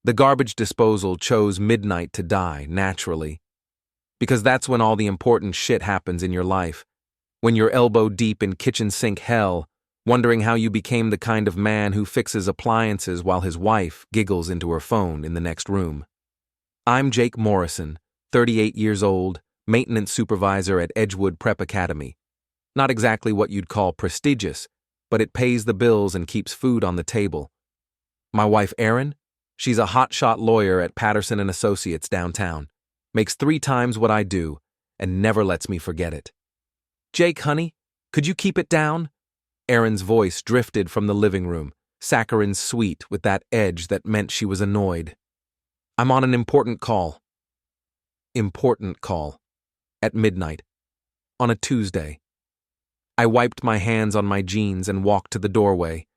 The garbage disposal chose midnight to die, naturally. Because that's when all the important shit happens in your life. When you're elbow deep in kitchen sink hell, wondering how you became the kind of man who fixes appliances while his wife giggles into her phone in the next room. I'm Jake Morrison, 38 years old, maintenance supervisor at Edgewood Prep Academy. Not exactly what you'd call prestigious, but it pays the bills and keeps food on the table. My wife Erin, she's a hotshot lawyer at Patterson & Associates downtown, makes 3 times what I do, and never lets me forget it. Jake, honey, could you keep it down? Erin's voice drifted from the living room, saccharine sweet with that edge that meant she was annoyed. I'm on an important call. Important call. At midnight. On a Tuesday. I wiped my hands on my jeans and walked to the doorway.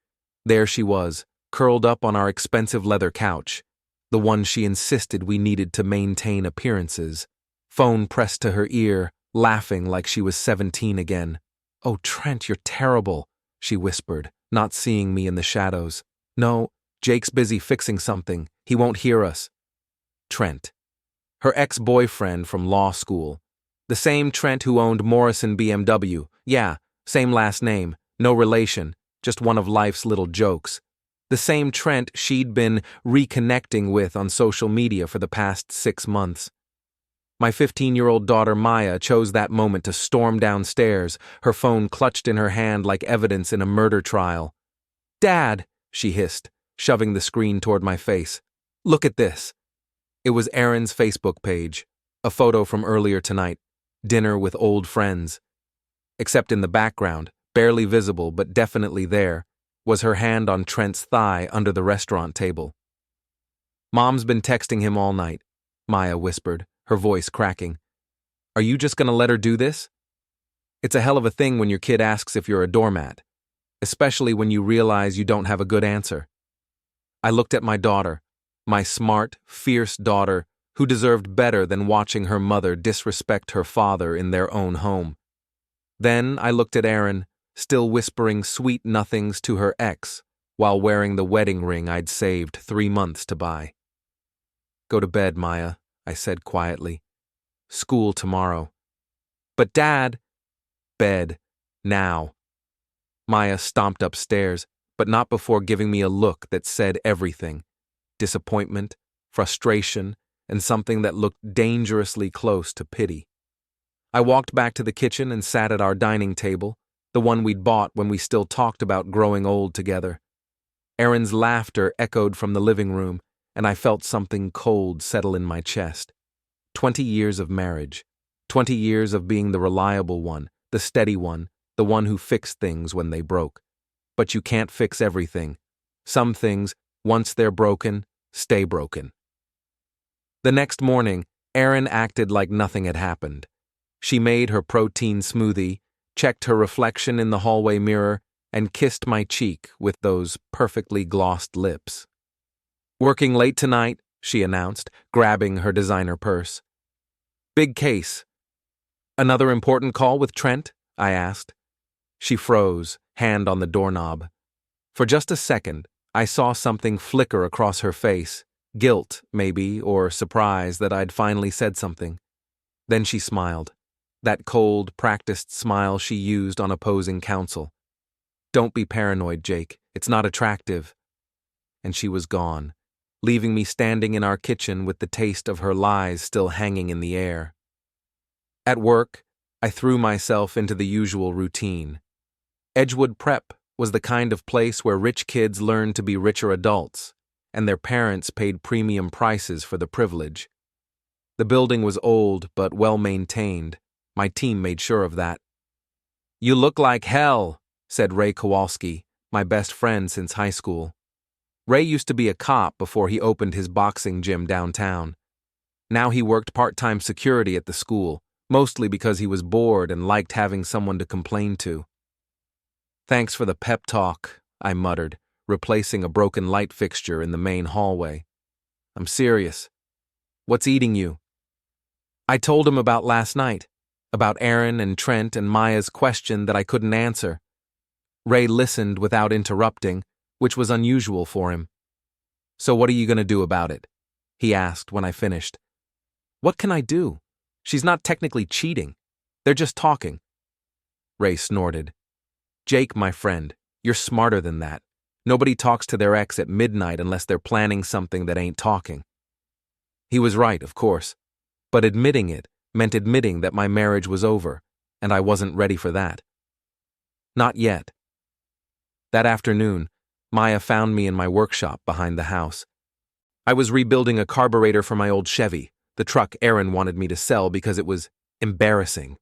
There she was, curled up on our expensive leather couch, the one she insisted we needed to maintain appearances, phone pressed to her ear, laughing like she was 17 again. "Oh, Trent, you're terrible," she whispered, not seeing me in the shadows. "No, Jake's busy fixing something. He won't hear us." Trent. Her ex-boyfriend from law school. The same Trent who owned Morrison BMW. Yeah, same last name, no relation, just one of life's little jokes. The same Trent she'd been reconnecting with on social media for the past 6 months. My 15-year-old daughter Maya chose that moment to storm downstairs, her phone clutched in her hand like evidence in a murder trial. "Dad," she hissed, shoving the screen toward my face. "Look at this." It was Erin's Facebook page, a photo from earlier tonight, dinner with old friends. Except in the background, barely visible but definitely there, was her hand on Trent's thigh under the restaurant table. "Mom's been texting him all night," Maya whispered, her voice cracking. "Are you just gonna let her do this?" It's a hell of a thing when your kid asks if you're a doormat, especially when you realize you don't have a good answer. I looked at my daughter, my smart, fierce daughter, who deserved better than watching her mother disrespect her father in their own home. Then I looked at Erin, still whispering sweet nothings to her ex, while wearing the wedding ring I'd saved 3 months to buy. "Go to bed, Maya," I said quietly. "School tomorrow." "But Dad—" "Bed. Now." Maya stomped upstairs, but not before giving me a look that said everything. Disappointment, frustration, and something that looked dangerously close to pity. I walked back to the kitchen and sat at our dining table, the one we'd bought when we still talked about growing old together. Erin's laughter echoed from the living room, and I felt something cold settle in my chest. 20 years of marriage. 20 years of being the reliable one, the steady one, the one who fixed things when they broke. But you can't fix everything. Some things, once they're broken, stay broken. The next morning, Erin acted like nothing had happened. She made her protein smoothie, checked her reflection in the hallway mirror, and kissed my cheek with those perfectly glossed lips. "Working late tonight," she announced, grabbing her designer purse. "Big case." "Another important call with Trent?" I asked. She froze, hand on the doorknob. For just a second, I saw something flicker across her face, guilt, maybe, or surprise that I'd finally said something. Then she smiled, that cold, practiced smile she used on opposing counsel. "Don't be paranoid, Jake. It's not attractive." And she was gone, leaving me standing in our kitchen with the taste of her lies still hanging in the air. At work, I threw myself into the usual routine. Edgewood Prep was the kind of place where rich kids learned to be richer adults, and their parents paid premium prices for the privilege. The building was old but well-maintained. My team made sure of that. "You look like hell," said Ray Kowalski, my best friend since high school. Ray used to be a cop before he opened his boxing gym downtown. Now he worked part-time security at the school, mostly because he was bored and liked having someone to complain to. "Thanks for the pep talk," I muttered, replacing a broken light fixture in the main hallway. "I'm serious. What's eating you?" I told him about last night, about Erin and Trent and Maya's question that I couldn't answer. Ray listened without interrupting, which was unusual for him. So what are you gonna do about it? He asked when I finished. What can I do? She's not technically cheating. They're just talking. Ray snorted. Jake, my friend, you're smarter than that. Nobody talks to their ex at midnight unless they're planning something that ain't talking. He was right, of course, but admitting it meant admitting that my marriage was over, and I wasn't ready for that. Not yet. That afternoon, Maya found me in my workshop behind the house. I was rebuilding a carburetor for my old Chevy, the truck Erin wanted me to sell because it was embarrassing.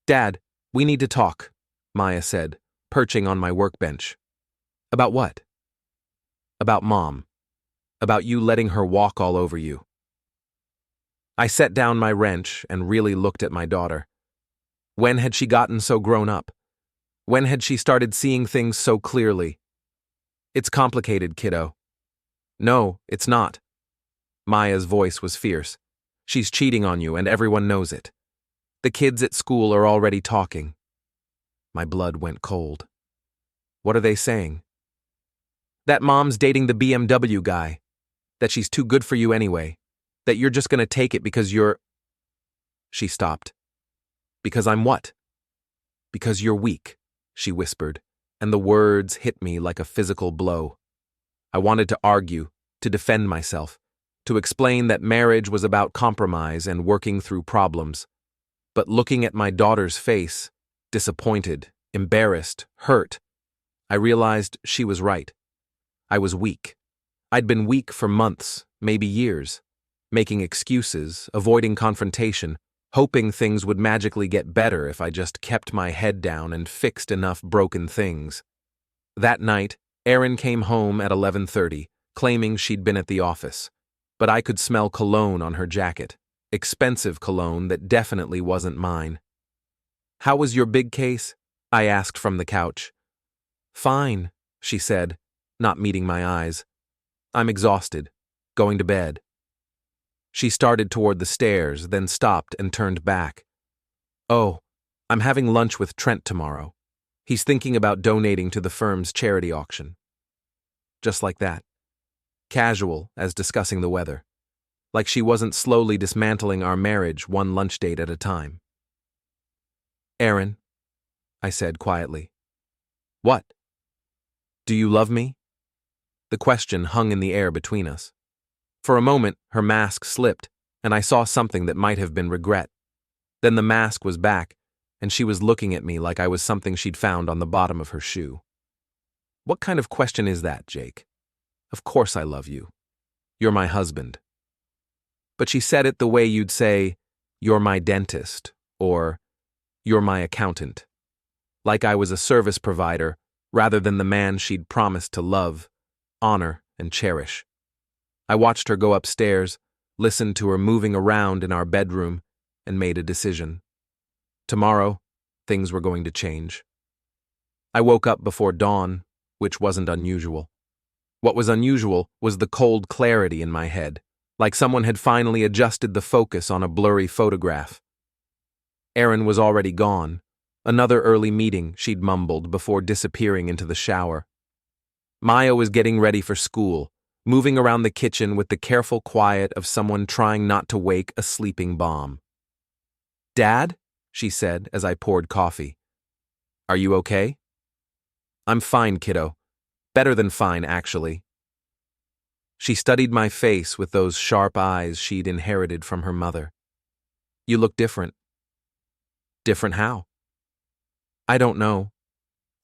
Dad, we need to talk, Maya said, perching on my workbench. About what? About Mom. About you letting her walk all over you. I set down my wrench and really looked at my daughter. When had she gotten so grown up? When had she started seeing things so clearly? It's complicated, kiddo. No, it's not. Maya's voice was fierce. She's cheating on you and everyone knows it. The kids at school are already talking. My blood went cold. What are they saying? That Mom's dating the BMW guy. That she's too good for you anyway. That you're just gonna take it because you're… She stopped. Because I'm what? Because you're weak, she whispered, and the words hit me like a physical blow. I wanted to argue, to defend myself, to explain that marriage was about compromise and working through problems. But looking at my daughter's face, disappointed, embarrassed, hurt, I realized she was right. I was weak. I'd been weak for months, maybe years, making excuses, avoiding confrontation, hoping things would magically get better if I just kept my head down and fixed enough broken things. That night, Erin came home at 11:30, claiming she'd been at the office, but I could smell cologne on her jacket, expensive cologne that definitely wasn't mine. How was your big case? I asked from the couch. Fine, she said, not meeting my eyes. I'm exhausted. Going to bed. She started toward the stairs, then stopped and turned back. Oh, I'm having lunch with Trent tomorrow. He's thinking about donating to the firm's charity auction. Just like that. Casual as discussing the weather. Like she wasn't slowly dismantling our marriage one lunch date at a time. Erin, I said quietly. What? Do you love me? The question hung in the air between us. For a moment, her mask slipped, and I saw something that might have been regret. Then the mask was back, and she was looking at me like I was something she'd found on the bottom of her shoe. What kind of question is that, Jake? Of course I love you. You're my husband. But she said it the way you'd say, you're my dentist, or you're my accountant. Like I was a service provider, rather than the man she'd promised to love, honor, and cherish. I watched her go upstairs, listened to her moving around in our bedroom, and made a decision. Tomorrow, things were going to change. I woke up before dawn, which wasn't unusual. What was unusual was the cold clarity in my head, like someone had finally adjusted the focus on a blurry photograph. Erin was already gone. Another early meeting, she'd mumbled before disappearing into the shower. Maya was getting ready for school, moving around the kitchen with the careful quiet of someone trying not to wake a sleeping bomb. Dad? She said as I poured coffee. Are you okay? I'm fine, kiddo. Better than fine, actually. She studied my face with those sharp eyes she'd inherited from her mother. You look different. Different how? I don't know.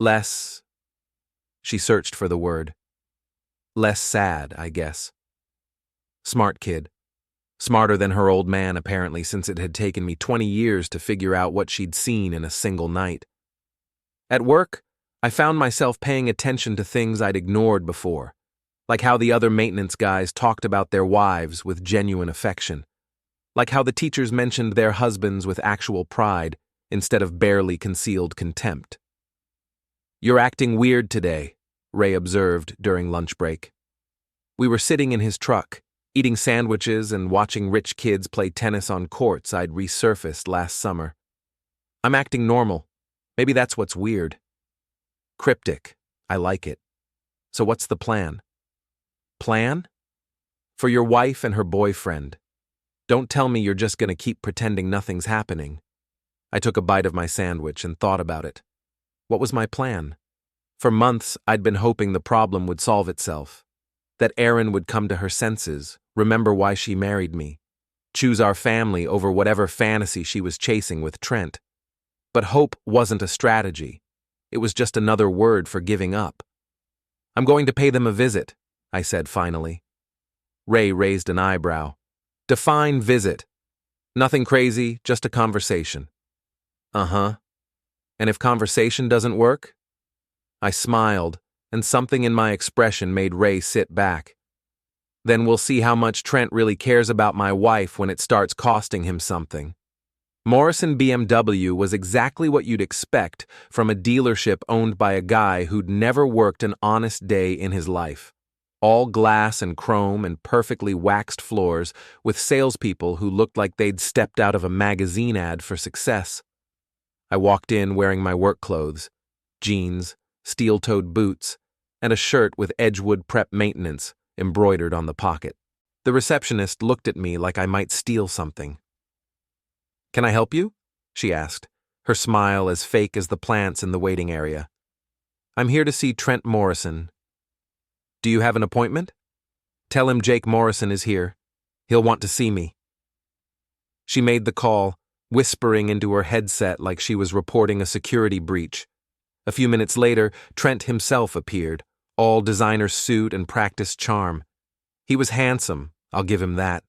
Less… She searched for the word. Less sad, I guess. Smart kid. Smarter than her old man, apparently, since it had taken me 20 years to figure out what she'd seen in a single night. At work, I found myself paying attention to things I'd ignored before, like how the other maintenance guys talked about their wives with genuine affection, like how the teachers mentioned their husbands with actual pride instead of barely concealed contempt. You're acting weird today, Ray observed during lunch break. We were sitting in his truck, eating sandwiches and watching rich kids play tennis on courts I'd resurfaced last summer. I'm acting normal. Maybe that's what's weird. Cryptic. I like it. So what's the plan? Plan? For your wife and her boyfriend. Don't tell me you're just gonna keep pretending nothing's happening. I took a bite of my sandwich and thought about it. What was my plan? For months, I'd been hoping the problem would solve itself. That Erin would come to her senses, remember why she married me, choose our family over whatever fantasy she was chasing with Trent. But hope wasn't a strategy. It was just another word for giving up. I'm going to pay them a visit, I said finally. Ray raised an eyebrow. Define visit. Nothing crazy, just a conversation. Uh-huh. And if conversation doesn't work? I smiled, and something in my expression made Ray sit back. Then we'll see how much Trent really cares about my wife when it starts costing him something. Morrison BMW was exactly what you'd expect from a dealership owned by a guy who'd never worked an honest day in his life. All glass and chrome and perfectly waxed floors with salespeople who looked like they'd stepped out of a magazine ad for success. I walked in wearing my work clothes, jeans, steel-toed boots, and a shirt with Edgewood Prep Maintenance embroidered on the pocket. The receptionist looked at me like I might steal something. Can I help you? She asked, her smile as fake as the plants in the waiting area. I'm here to see Trent Morrison. Do you have an appointment? Tell him Jake Morrison is here. He'll want to see me. She made the call, whispering into her headset like she was reporting a security breach. A few minutes later, Trent himself appeared, all designer suit and practiced charm. He was handsome, I'll give him that.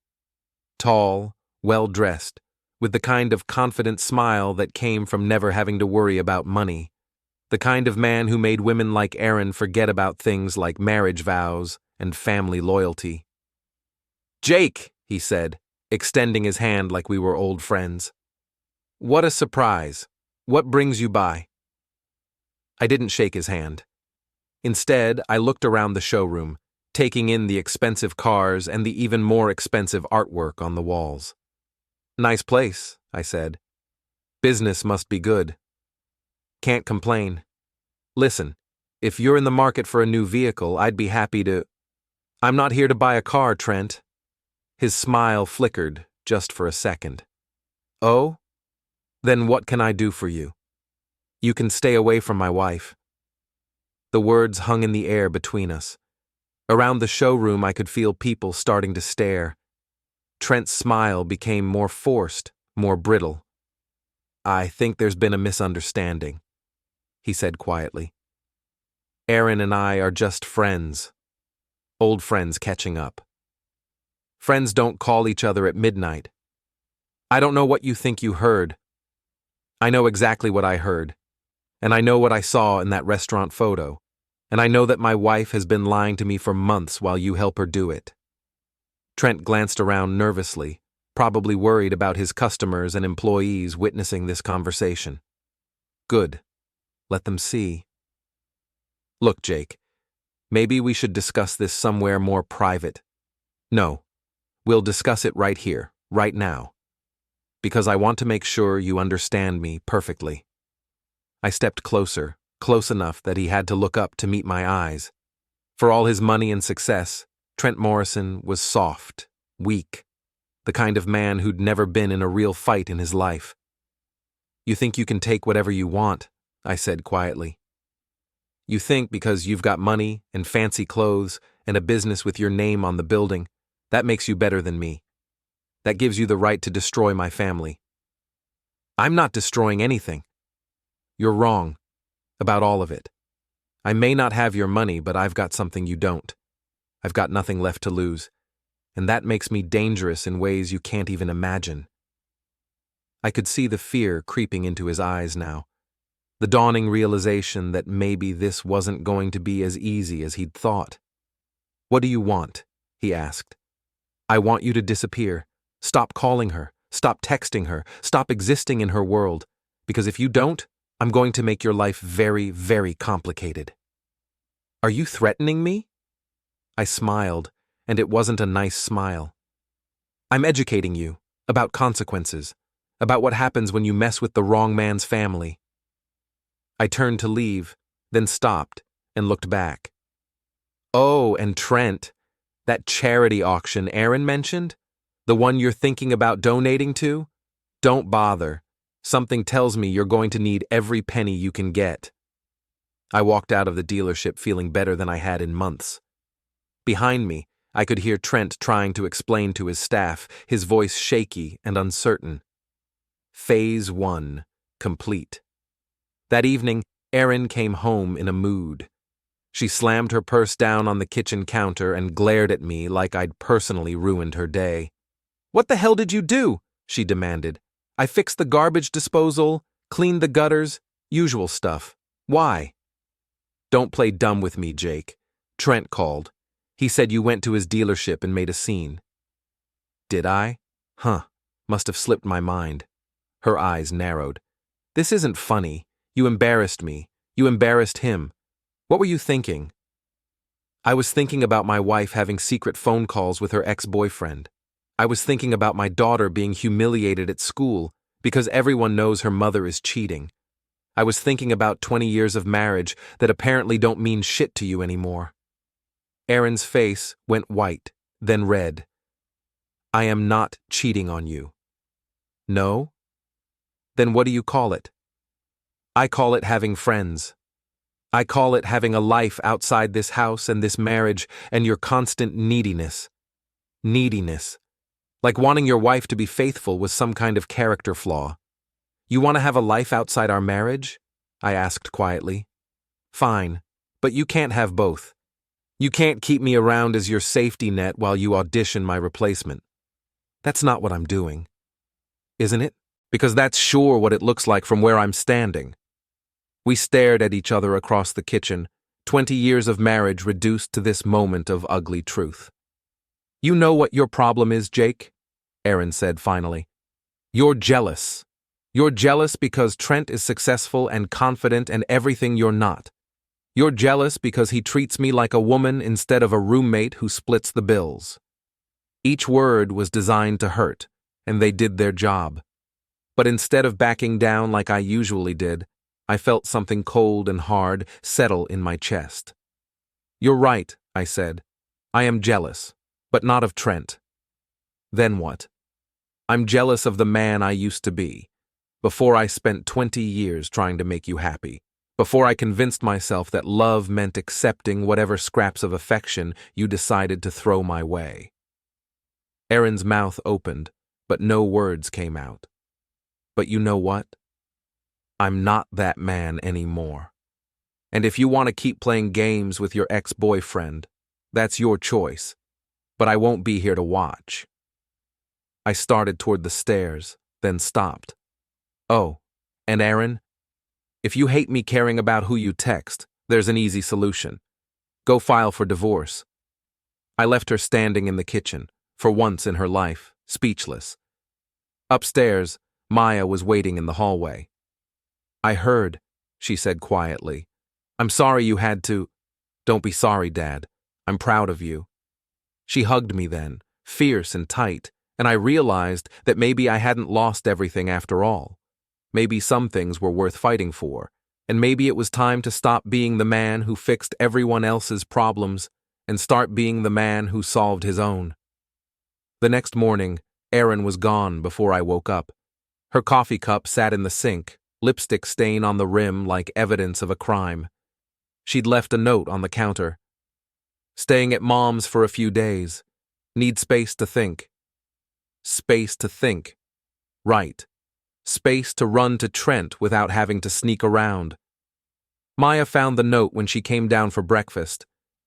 Tall, well-dressed, with the kind of confident smile that came from never having to worry about money. The kind of man who made women like Erin forget about things like marriage vows and family loyalty. Jake, he said, extending his hand like we were old friends. What a surprise. What brings you by? I didn't shake his hand. Instead, I looked around the showroom, taking in the expensive cars and the even more expensive artwork on the walls. Nice place, I said. Business must be good. Can't complain. Listen, if you're in the market for a new vehicle, I'd be happy to... I'm not here to buy a car, Trent. His smile flickered just for a second. Oh? Then what can I do for you? You can stay away from my wife. The words hung in the air between us. Around the showroom, I could feel people starting to stare. Trent's smile became more forced, more brittle. I think there's been a misunderstanding, he said quietly. Erin and I are just friends. Old friends catching up. Friends don't call each other at midnight. I don't know what you think you heard. I know exactly what I heard. And I know what I saw in that restaurant photo. And I know that my wife has been lying to me for months while you help her do it. Trent glanced around nervously, probably worried about his customers and employees witnessing this conversation. Good. Let them see. Look, Jake, maybe we should discuss this somewhere more private. No, we'll discuss it right here, right now. Because I want to make sure you understand me perfectly. I stepped closer, close enough that he had to look up to meet my eyes. For all his money and success, Trent Morrison was soft, weak, the kind of man who'd never been in a real fight in his life. You think you can take whatever you want, I said quietly. You think because you've got money and fancy clothes and a business with your name on the building, that makes you better than me. That gives you the right to destroy my family. I'm not destroying anything. You're wrong about all of it. I may not have your money, but I've got something you don't. I've got nothing left to lose, and that makes me dangerous in ways you can't even imagine. I could see the fear creeping into his eyes now, the dawning realization that maybe this wasn't going to be as easy as he'd thought. What do you want? He asked. I want you to disappear. Stop calling her. Stop texting her. Stop existing in her world. Because if you don't, I'm going to make your life very, very complicated. Are you threatening me? I smiled, and it wasn't a nice smile. I'm educating you about consequences, about what happens when you mess with the wrong man's family. I turned to leave, then stopped and looked back. Oh, and Trent, That charity auction Erin mentioned? The one you're thinking about donating to? Don't bother. Something tells me you're going to need every penny you can get. I walked out of the dealership feeling better than I had in months. Behind me, I could hear Trent trying to explain to his staff, his voice shaky and uncertain. Phase 1, complete. That evening, Erin came home in a mood. She slammed her purse down on the kitchen counter and glared at me like I'd personally ruined her day. "What the hell did you do?" she demanded. "I fixed the garbage disposal, cleaned the gutters, usual stuff. Why?" "Don't play dumb with me, Jake." Trent called. "He said you went to his dealership and made a scene." "Did I? Huh, must have slipped my mind." Her eyes narrowed. "This isn't funny. You embarrassed me. You embarrassed him. What were you thinking?" "I was thinking about my wife having secret phone calls with her ex-boyfriend. I was thinking about my daughter being humiliated at school because everyone knows her mother is cheating. I was thinking about 20 years of marriage that apparently don't mean shit to you anymore." Erin's face went white, then red. "I am not cheating on you." "No? Then what do you call it?" "I call it having friends. I call it having a life outside this house and this marriage and your constant neediness. Neediness. Like wanting your wife to be faithful was some kind of character flaw. You want to have a life outside our marriage?" I asked quietly. "Fine, but you can't have both. You can't keep me around as your safety net while you audition my replacement. That's not what I'm doing. Isn't it? Because that's sure what it looks like from where I'm standing." We stared at each other across the kitchen, 20 years of marriage reduced to this moment of ugly truth. "You know what your problem is, Jake?" Erin said finally. "You're jealous. You're jealous because Trent is successful and confident and everything you're not. You're jealous because he treats me like a woman instead of a roommate who splits the bills." Each word was designed to hurt, and they did their job. But instead of backing down like I usually did, I felt something cold and hard settle in my chest. "You're right," I said. "I am jealous, but not of Trent." "Then what?" "I'm jealous of the man I used to be, before I spent 20 years trying to make you happy, before I convinced myself that love meant accepting whatever scraps of affection you decided to throw my way." Erin's mouth opened, but no words came out. "But you know what? I'm not that man anymore. And if you want to keep playing games with your ex-boyfriend, that's your choice. But I won't be here to watch." I started toward the stairs, then stopped. "Oh, and Erin? If you hate me caring about who you text, there's an easy solution. Go file for divorce." I left her standing in the kitchen, for once in her life, speechless. Upstairs, Maya was waiting in the hallway. "I heard," she said quietly. "I'm sorry you had to—" "Don't be sorry, Dad. I'm proud of you." She hugged me then, fierce and tight, and I realized that maybe I hadn't lost everything after all. Maybe some things were worth fighting for, and maybe it was time to stop being the man who fixed everyone else's problems and start being the man who solved his own. The next morning, Erin was gone before I woke up. Her coffee cup sat in the sink, lipstick stain on the rim like evidence of a crime. She'd left a note on the counter. "Staying at Mom's for a few days. Need space to think." Space to think. Right. Space to run to Trent without having to sneak around. Maya found the note when she came down for breakfast.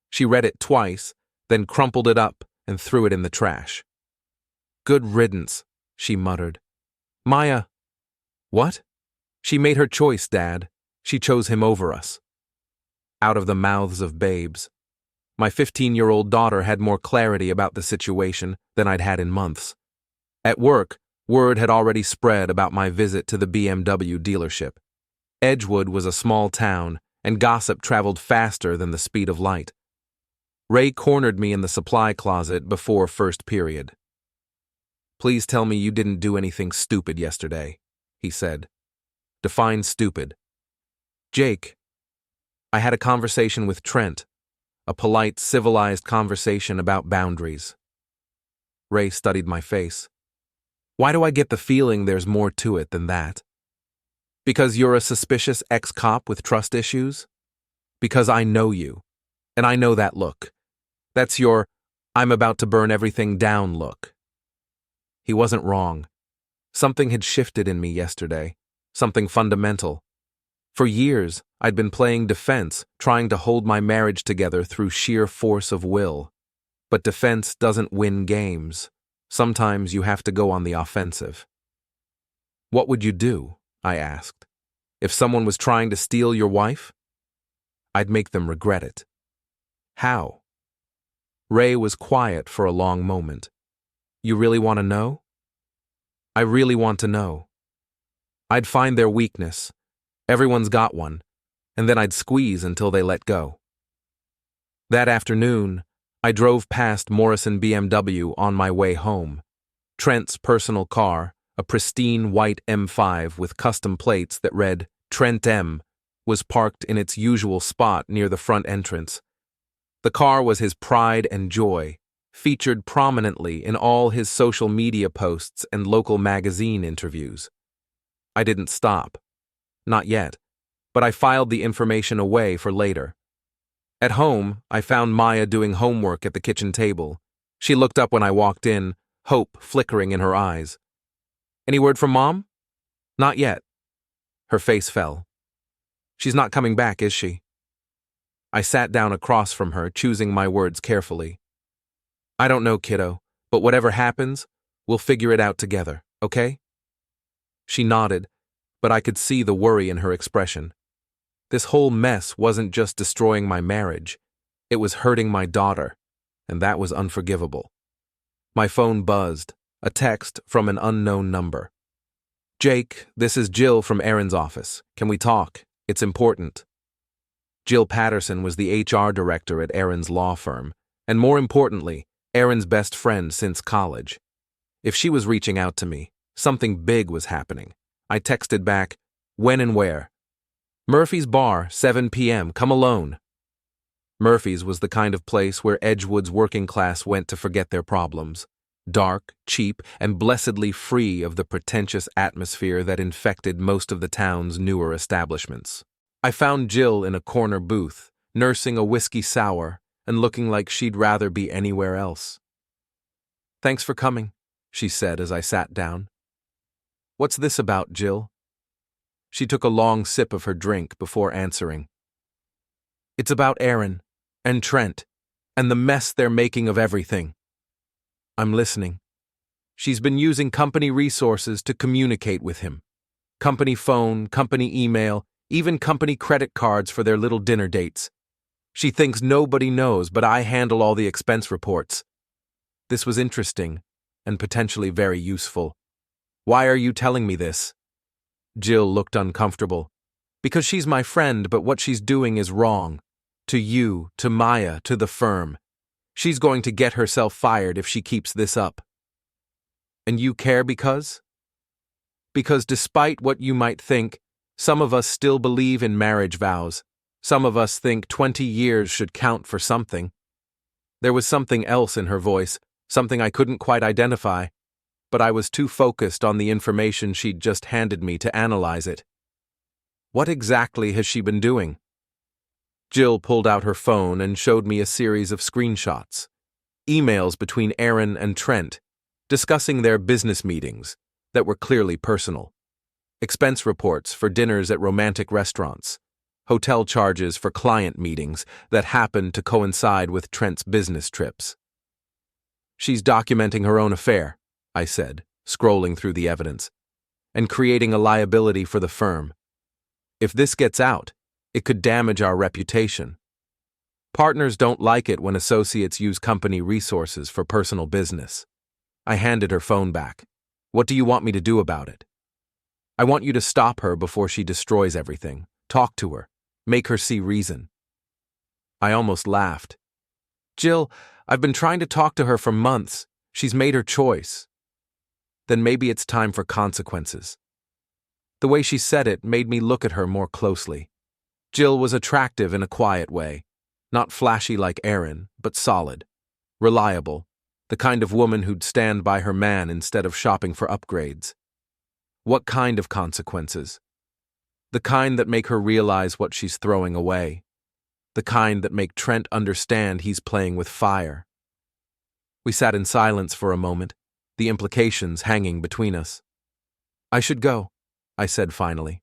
She read it twice, then crumpled it up and threw it in the trash. "Good riddance," she muttered. "Maya." "What?" "She made her choice, Dad. She chose him over us." Out of the mouths of babes. My 15-year-old daughter had more clarity about the situation than I'd had in months. At work, word had already spread about my visit to the BMW dealership. Edgewood was a small town, and gossip traveled faster than the speed of light. Ray cornered me in the supply closet before first period. "Please tell me you didn't do anything stupid yesterday," he said. "Define stupid." "Jake, I had a conversation with Trent. a polite, civilized conversation about boundaries. Ray studied my face. Why do I get the feeling there's more to it than that? Because you're a suspicious ex-cop with trust issues? Because I know you, and I know that look. That's your, I'm about to burn everything down look. He wasn't wrong. Something had shifted in me yesterday, something fundamental. For years, I'd been playing defense, trying to hold my marriage together through sheer force of will. But defense doesn't win games. Sometimes you have to go on the offensive. What would you do? I asked. If someone was trying to steal your wife? I'd make them regret it. How? Ray was quiet for a long moment. You really want to know? I really want to know. I'd find their weakness. Everyone's got one. And then I'd squeeze until they let go. That afternoon, I drove past Morrison BMW on my way home. Trent's personal car, a pristine white M5 with custom plates that read Trent M, was parked in its usual spot near the front entrance. The car was his pride and joy, featured prominently in all his social media posts and local magazine interviews. I didn't stop. Not yet, but I filed the information away for later. At home, I found Maya doing homework at the kitchen table. She looked up when I walked in, hope flickering in her eyes. Any word from Mom? Not yet. Her face fell. She's not coming back, is she? I sat down across from her, choosing my words carefully. I don't know, kiddo, but whatever happens, we'll figure it out together, okay? She nodded, but I could see the worry in her expression. This whole mess wasn't just destroying my marriage. It was hurting my daughter, and that was unforgivable. My phone buzzed, a text from an unknown number. Jake, this is Jill from Erin's office. Can we talk? It's important. Jill Patterson was the HR director at Erin's law firm, and more importantly, Erin's best friend since college. If she was reaching out to me, something big was happening. I texted back, when and where? Murphy's Bar, 7 p.m., come alone. Murphy's was the kind of place where Edgewood's working class went to forget their problems. Dark, cheap, and blessedly free of the pretentious atmosphere that infected most of the town's newer establishments. I found Jill in a corner booth, nursing a whiskey sour and looking like she'd rather be anywhere else. Thanks for coming, she said as I sat down. What's this about, Jill? She took a long sip of her drink before answering. It's about Erin and Trent and the mess they're making of everything. I'm listening. She's been using company resources to communicate with him. Company phone, company email, even company credit cards for their little dinner dates. She thinks nobody knows, but I handle all the expense reports. This was interesting and potentially very useful. Why are you telling me this? Jill looked uncomfortable. Because she's my friend, but what she's doing is wrong. To you, to Maya, to the firm. She's going to get herself fired if she keeps this up. And you care because? Because despite what you might think, some of us still believe in marriage vows. Some of us think 20 years should count for something. There was something else in her voice, something I couldn't quite identify, but I was too focused on the information she'd just handed me to analyze it. What exactly has she been doing? Jill pulled out her phone and showed me a series of screenshots. Emails between Erin and Trent, discussing their business meetings that were clearly personal. Expense reports for dinners at romantic restaurants. Hotel charges for client meetings that happened to coincide with Trent's business trips. She's documenting her own affair, I said, scrolling through the evidence, and creating a liability for the firm. If this gets out, it could damage our reputation. Partners don't like it when associates use company resources for personal business. I handed her phone back. What do you want me to do about it? I want you to stop her before she destroys everything. Talk to her. Make her see reason. I almost laughed. Jill, I've been trying to talk to her for months. She's made her choice. Then maybe it's time for consequences. The way she said it made me look at her more closely. Jill was attractive in a quiet way. Not flashy like Erin, but solid. Reliable. The kind of woman who'd stand by her man instead of shopping for upgrades. What kind of consequences? The kind that make her realize what she's throwing away. The kind that make Trent understand he's playing with fire. We sat in silence for a moment, the implications hanging between us. "I should go," I said finally.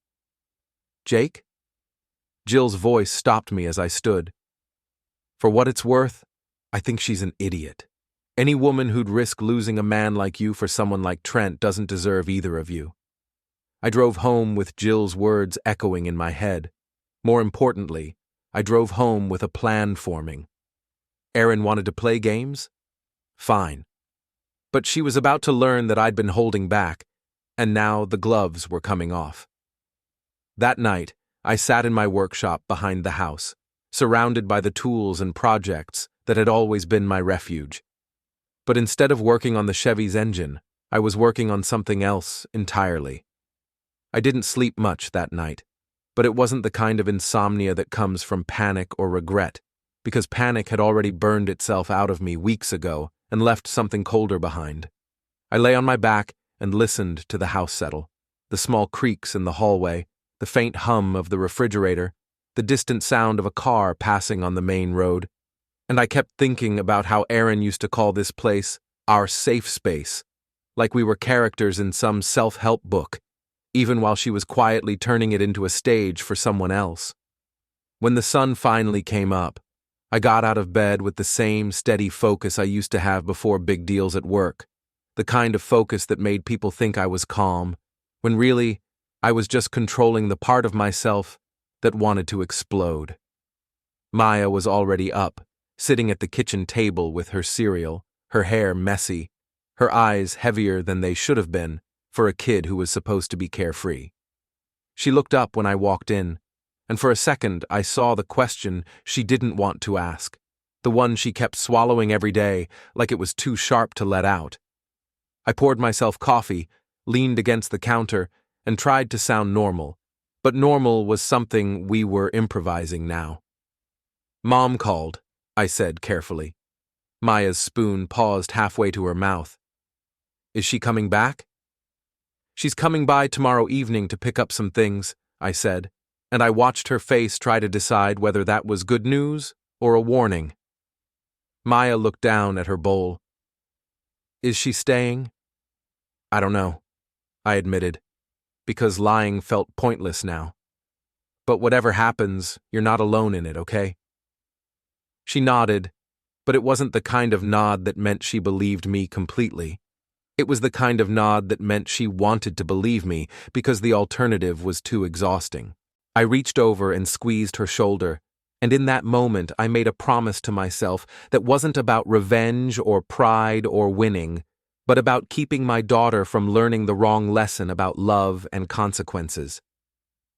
"Jake?" Jill's voice stopped me as I stood. "For what it's worth, I think she's an idiot. Any woman who'd risk losing a man like you for someone like Trent doesn't deserve either of you." I drove home with Jill's words echoing in my head. More importantly, I drove home with a plan forming. Erin wanted to play games? Fine. But she was about to learn that I'd been holding back, and now the gloves were coming off. That night, I sat in my workshop behind the house, surrounded by the tools and projects that had always been my refuge. But instead of working on the Chevy's engine, I was working on something else entirely. I didn't sleep much that night, but it wasn't the kind of insomnia that comes from panic or regret, because panic had already burned itself out of me weeks ago and left something colder behind. I lay on my back and listened to the house settle, the small creaks in the hallway, the faint hum of the refrigerator, the distant sound of a car passing on the main road, and I kept thinking about how Erin used to call this place our safe space, like we were characters in some self-help book, even while she was quietly turning it into a stage for someone else. When the sun finally came up, I got out of bed with the same steady focus I used to have before big deals at work, the kind of focus that made people think I was calm, when really, I was just controlling the part of myself that wanted to explode. Maya was already up, sitting at the kitchen table with her cereal, her hair messy, her eyes heavier than they should have been for a kid who was supposed to be carefree. She looked up when I walked in, and for a second I saw the question she didn't want to ask, the one she kept swallowing every day like it was too sharp to let out. I poured myself coffee, leaned against the counter, and tried to sound normal, but normal was something we were improvising now. "Mom called," I said carefully. Maya's spoon paused halfway to her mouth. "Is she coming back?" "She's coming by tomorrow evening to pick up some things," I said, and I watched her face try to decide whether that was good news or a warning. Maya looked down at her bowl. "Is she staying?" "I don't know," I admitted, because lying felt pointless now. "But whatever happens, you're not alone in it, okay?" She nodded, but it wasn't the kind of nod that meant she believed me completely. It was the kind of nod that meant she wanted to believe me because the alternative was too exhausting. I reached over and squeezed her shoulder, and in that moment I made a promise to myself that wasn't about revenge or pride or winning, but about keeping my daughter from learning the wrong lesson about love and consequences.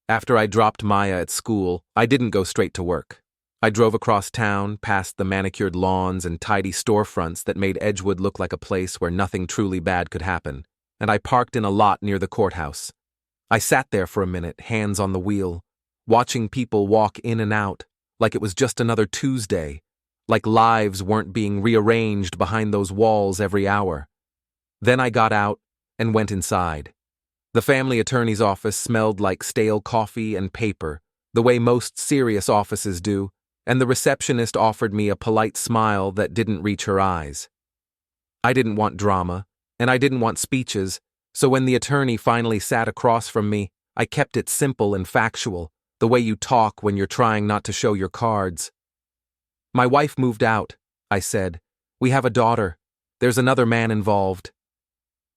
After I dropped Maya at school, I didn't go straight to work. I drove across town, past the manicured lawns and tidy storefronts that made Edgewood look like a place where nothing truly bad could happen, and I parked in a lot near the courthouse. I sat there for a minute, hands on the wheel, watching people walk in and out, like it was just another Tuesday, like lives weren't being rearranged behind those walls every hour. Then I got out and went inside. The family attorney's office smelled like stale coffee and paper, the way most serious offices do, and the receptionist offered me a polite smile that didn't reach her eyes. I didn't want drama, and I didn't want speeches, so when the attorney finally sat across from me, I kept it simple and factual, the way you talk when you're trying not to show your cards. "My wife moved out," I said. "We have a daughter. There's another man involved."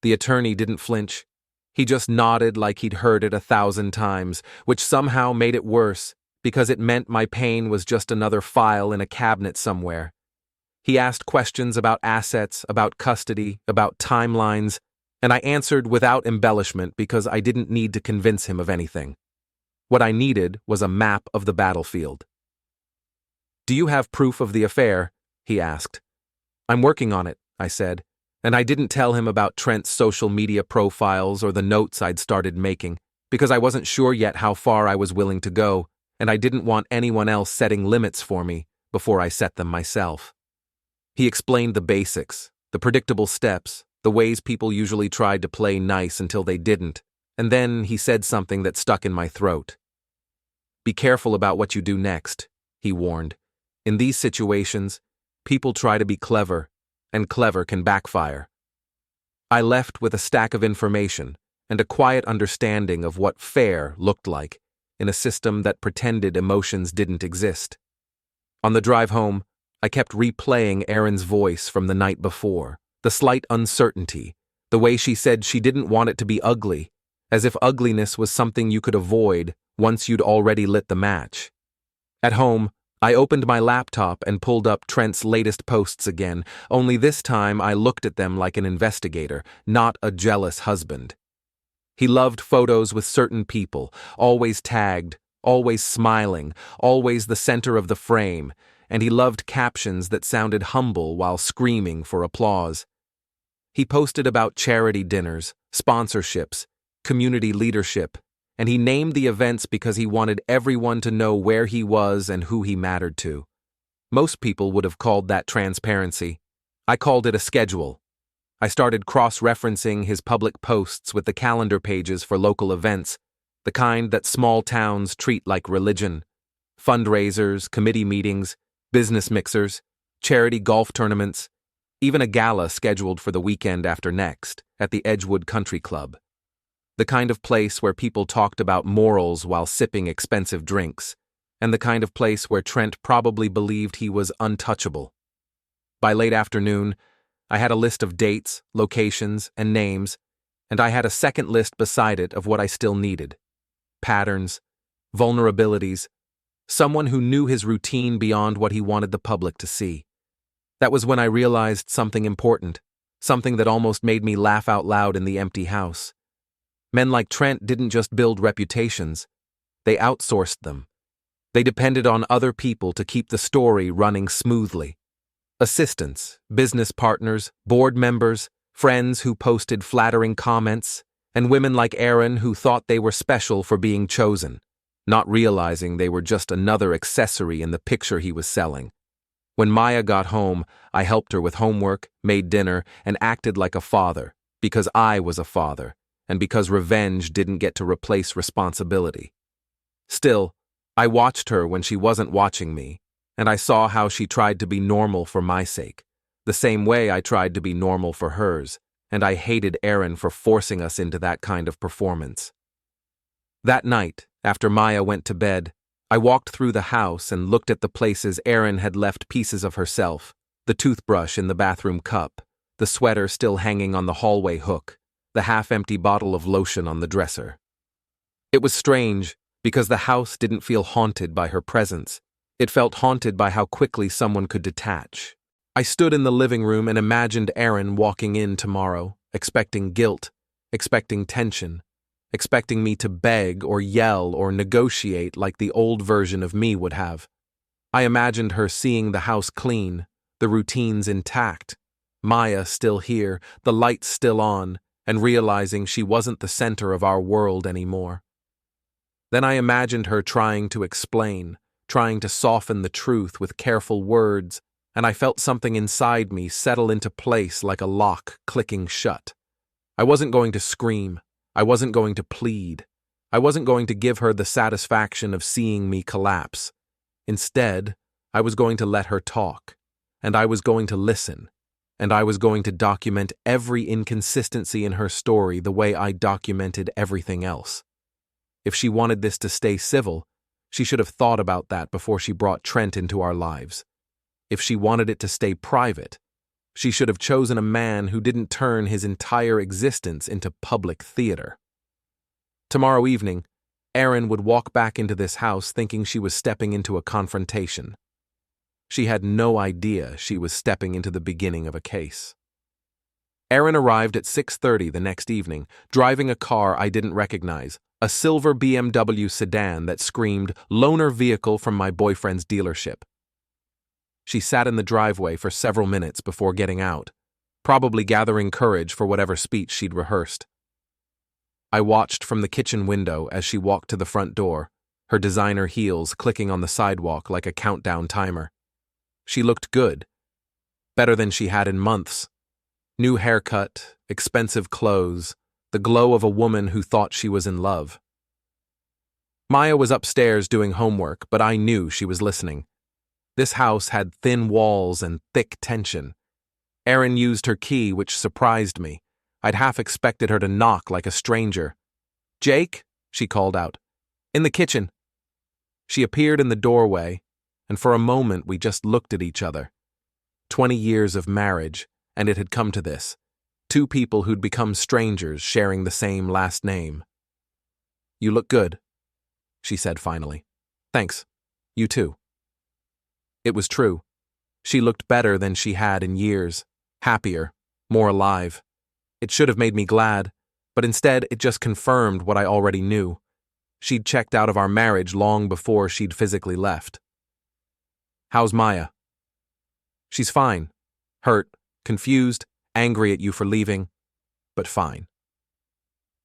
The attorney didn't flinch. He just nodded like he'd heard it 1,000 times, which somehow made it worse, because it meant my pain was just another file in a cabinet somewhere. He asked questions about assets, about custody, about timelines, and I answered without embellishment because I didn't need to convince him of anything. What I needed was a map of the battlefield. "Do you have proof of the affair?" he asked. "I'm working on it," I said, and I didn't tell him about Trent's social media profiles or the notes I'd started making, because I wasn't sure yet how far I was willing to go, and I didn't want anyone else setting limits for me, before I set them myself. He explained the basics, the predictable steps, the ways people usually tried to play nice until they didn't, and then he said something that stuck in my throat. "Be careful about what you do next," he warned. "In these situations, people try to be clever, and clever can backfire." I left with a stack of information and a quiet understanding of what fair looked like in a system that pretended emotions didn't exist. On the drive home, I kept replaying Erin's voice from the night before, the slight uncertainty, the way she said she didn't want it to be ugly, as if ugliness was something you could avoid once you'd already lit the match. At home, I opened my laptop and pulled up Trent's latest posts again, only this time I looked at them like an investigator, not a jealous husband. He loved photos with certain people, always tagged, always smiling, always the center of the frame, and he loved captions that sounded humble while screaming for applause. He posted about charity dinners, sponsorships, community leadership, and he named the events because he wanted everyone to know where he was and who he mattered to. Most people would have called that transparency. I called it a schedule. I started cross-referencing his public posts with the calendar pages for local events, the kind that small towns treat like religion. Fundraisers, committee meetings, business mixers, charity golf tournaments, even a gala scheduled for the weekend after next at the Edgewood Country Club. The kind of place where people talked about morals while sipping expensive drinks, and the kind of place where Trent probably believed he was untouchable. By late afternoon, I had a list of dates, locations, and names, and I had a second list beside it of what I still needed. Patterns, vulnerabilities, someone who knew his routine beyond what he wanted the public to see. That was when I realized something important, something that almost made me laugh out loud in the empty house. Men like Trent didn't just build reputations, they outsourced them. They depended on other people to keep the story running smoothly. Assistants, business partners, board members, friends who posted flattering comments, and women like Erin who thought they were special for being chosen, not realizing they were just another accessory in the picture he was selling. When Maya got home, I helped her with homework, made dinner, and acted like a father, because I was a father, and because revenge didn't get to replace responsibility. Still, I watched her when she wasn't watching me, and I saw how she tried to be normal for my sake, the same way I tried to be normal for hers, and I hated Erin for forcing us into that kind of performance. That night, after Maya went to bed, I walked through the house and looked at the places Erin had left pieces of herself, the toothbrush in the bathroom cup, the sweater still hanging on the hallway hook, the half-empty bottle of lotion on the dresser. It was strange, because the house didn't feel haunted by her presence. It felt haunted by how quickly someone could detach. I stood in the living room and imagined Erin walking in tomorrow, expecting guilt, expecting tension, expecting me to beg or yell or negotiate like the old version of me would have. I imagined her seeing the house clean, the routines intact, Maya still here, the lights still on, and realizing she wasn't the center of our world anymore. Then I imagined her trying to explain, trying to soften the truth with careful words, and I felt something inside me settle into place like a lock clicking shut. I wasn't going to scream. I wasn't going to plead. I wasn't going to give her the satisfaction of seeing me collapse. Instead, I was going to let her talk, and I was going to listen, and I was going to document every inconsistency in her story the way I documented everything else. If she wanted this to stay civil, she should have thought about that before she brought Trent into our lives. If she wanted it to stay private, she should have chosen a man who didn't turn his entire existence into public theater. Tomorrow evening, Erin would walk back into this house thinking she was stepping into a confrontation. She had no idea she was stepping into the beginning of a case. Erin arrived at 6:30 the next evening, driving a car I didn't recognize, a silver BMW sedan that screamed, "Loaner vehicle from my boyfriend's dealership." She sat in the driveway for several minutes before getting out, probably gathering courage for whatever speech she'd rehearsed. I watched from the kitchen window as she walked to the front door, her designer heels clicking on the sidewalk like a countdown timer. She looked good, better than she had in months. New haircut, expensive clothes, the glow of a woman who thought she was in love. Maya was upstairs doing homework, but I knew she was listening. This house had thin walls and thick tension. Erin used her key, which surprised me. I'd half expected her to knock like a stranger. "Jake," she called out. "In the kitchen." She appeared in the doorway, and for a moment we just looked at each other. 20 years of marriage, and it had come to this. Two people who'd become strangers sharing the same last name. "You look good," she said finally. "Thanks. You too." It was true. She looked better than she had in years, happier, more alive. It should have made me glad, but instead it just confirmed what I already knew. She'd checked out of our marriage long before she'd physically left. "How's Maya?" "She's fine. Hurt, confused, angry at you for leaving, but fine."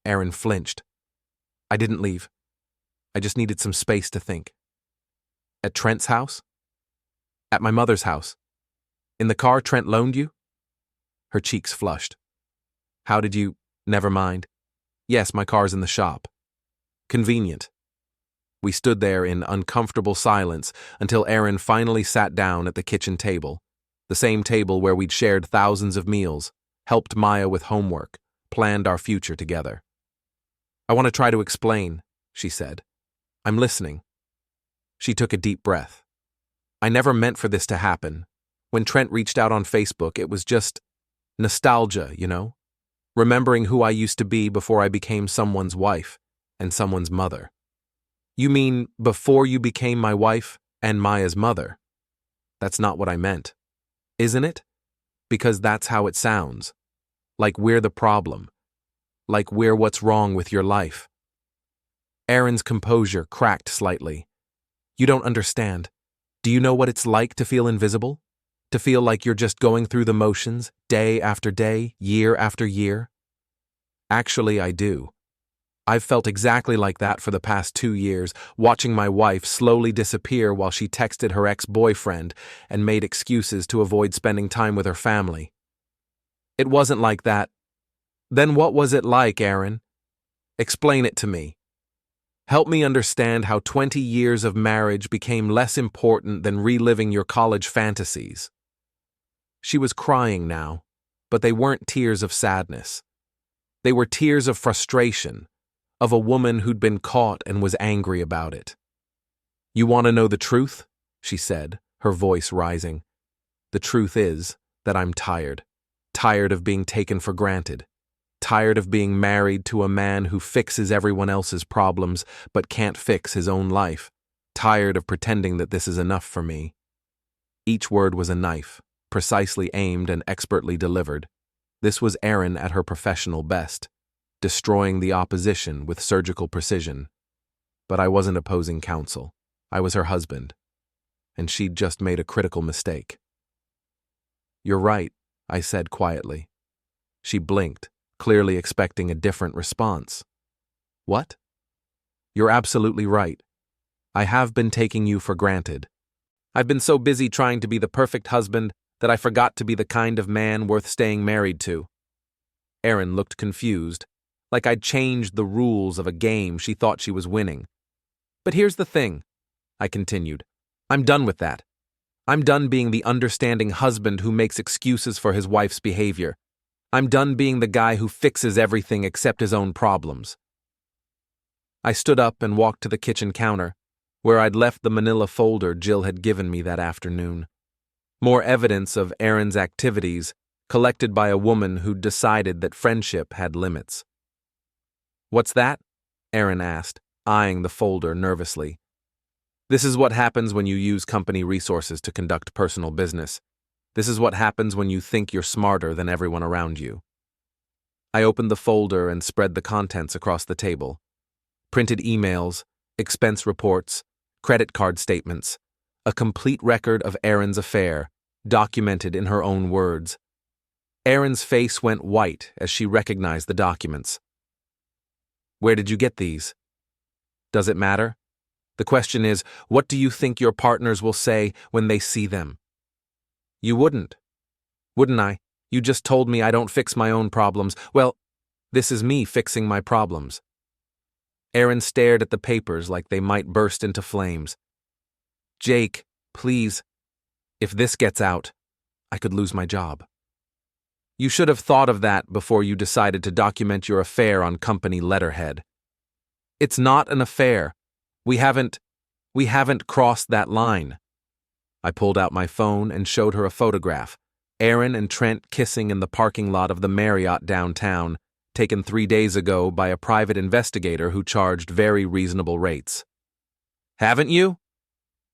Erin flinched. "I didn't leave. I just needed some space to think." "At Trent's house?" "At my mother's house. In the car Trent loaned you?" Her cheeks flushed. "How did you— Never mind. Yes, my car's in the shop." "Convenient." We stood there in uncomfortable silence until Erin finally sat down at the kitchen table, the same table where we'd shared thousands of meals, helped Maya with homework, planned our future together. "I want to try to explain," she said. "I'm listening." She took a deep breath. "I never meant for this to happen. When Trent reached out on Facebook, it was just nostalgia, you know? Remembering who I used to be before I became someone's wife and someone's mother." "You mean before you became my wife and Maya's mother?" "That's not what I meant." "Isn't it? Because that's how it sounds. Like we're the problem. Like we're what's wrong with your life." Erin's composure cracked slightly. "You don't understand. Do you know what it's like to feel invisible? To feel like you're just going through the motions, day after day, year after year?" "Actually, I do. I've felt exactly like that for the past 2 years, watching my wife slowly disappear while she texted her ex-boyfriend and made excuses to avoid spending time with her family." "It wasn't like that." "Then what was it like, Erin? Explain it to me. Help me understand how 20 years of marriage became less important than reliving your college fantasies." She was crying now, but they weren't tears of sadness. They were tears of frustration, of a woman who'd been caught and was angry about it. "You want to know the truth?" she said, her voice rising. "The truth is that I'm tired. Tired of being taken for granted. Tired of being married to a man who fixes everyone else's problems but can't fix his own life. Tired of pretending that this is enough for me." Each word was a knife, precisely aimed and expertly delivered. This was Erin at her professional best, destroying the opposition with surgical precision. But I wasn't opposing counsel. I was her husband, and she'd just made a critical mistake. "You're right," I said quietly. She blinked, clearly expecting a different response. "What?" "You're absolutely right. I have been taking you for granted. I've been so busy trying to be the perfect husband that I forgot to be the kind of man worth staying married to." Erin looked confused, like I'd changed the rules of a game she thought she was winning. "But here's the thing," I continued. "I'm done with that. I'm done being the understanding husband who makes excuses for his wife's behavior. I'm done being the guy who fixes everything except his own problems." I stood up and walked to the kitchen counter, where I'd left the manila folder Jill had given me that afternoon. More evidence of Erin's activities, collected by a woman who'd decided that friendship had limits. "What's that?" Erin asked, eyeing the folder nervously. "This is what happens when you use company resources to conduct personal business. This is what happens when you think you're smarter than everyone around you." I opened the folder and spread the contents across the table. Printed emails, expense reports, credit card statements, a complete record of Erin's affair, documented in her own words. Erin's face went white as she recognized the documents. "Where did you get these?" "Does it matter? The question is, what do you think your partners will say when they see them? You wouldn't. Wouldn't I? You just told me I don't fix my own problems. Well, this is me fixing my problems. Erin stared at the papers like they might burst into flames. Jake, please. If this gets out, I could lose my job. You should have thought of that before you decided to document your affair on company letterhead. It's not an affair. We haven't crossed that line. I pulled out my phone and showed her a photograph. Erin and Trent kissing in the parking lot of the Marriott downtown, taken 3 days ago by a private investigator who charged very reasonable rates. Haven't you?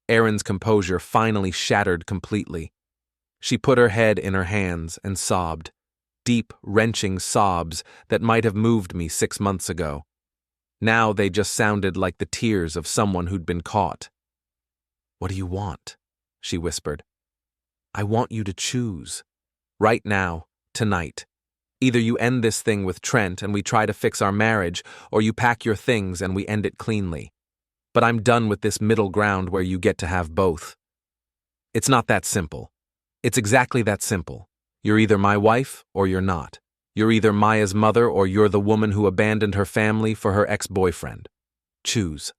Erin's composure finally shattered completely. She put her head in her hands and sobbed, deep, wrenching sobs that might have moved me 6 months ago. Now they just sounded like the tears of someone who'd been caught. What do you want? She whispered. I want you to choose. Right now, tonight. Either you end this thing with Trent and we try to fix our marriage, or you pack your things and we end it cleanly. But I'm done with this middle ground where you get to have both. It's not that simple. It's exactly that simple. You're either my wife or you're not. You're either Maya's mother or you're the woman who abandoned her family for her ex-boyfriend. Choose.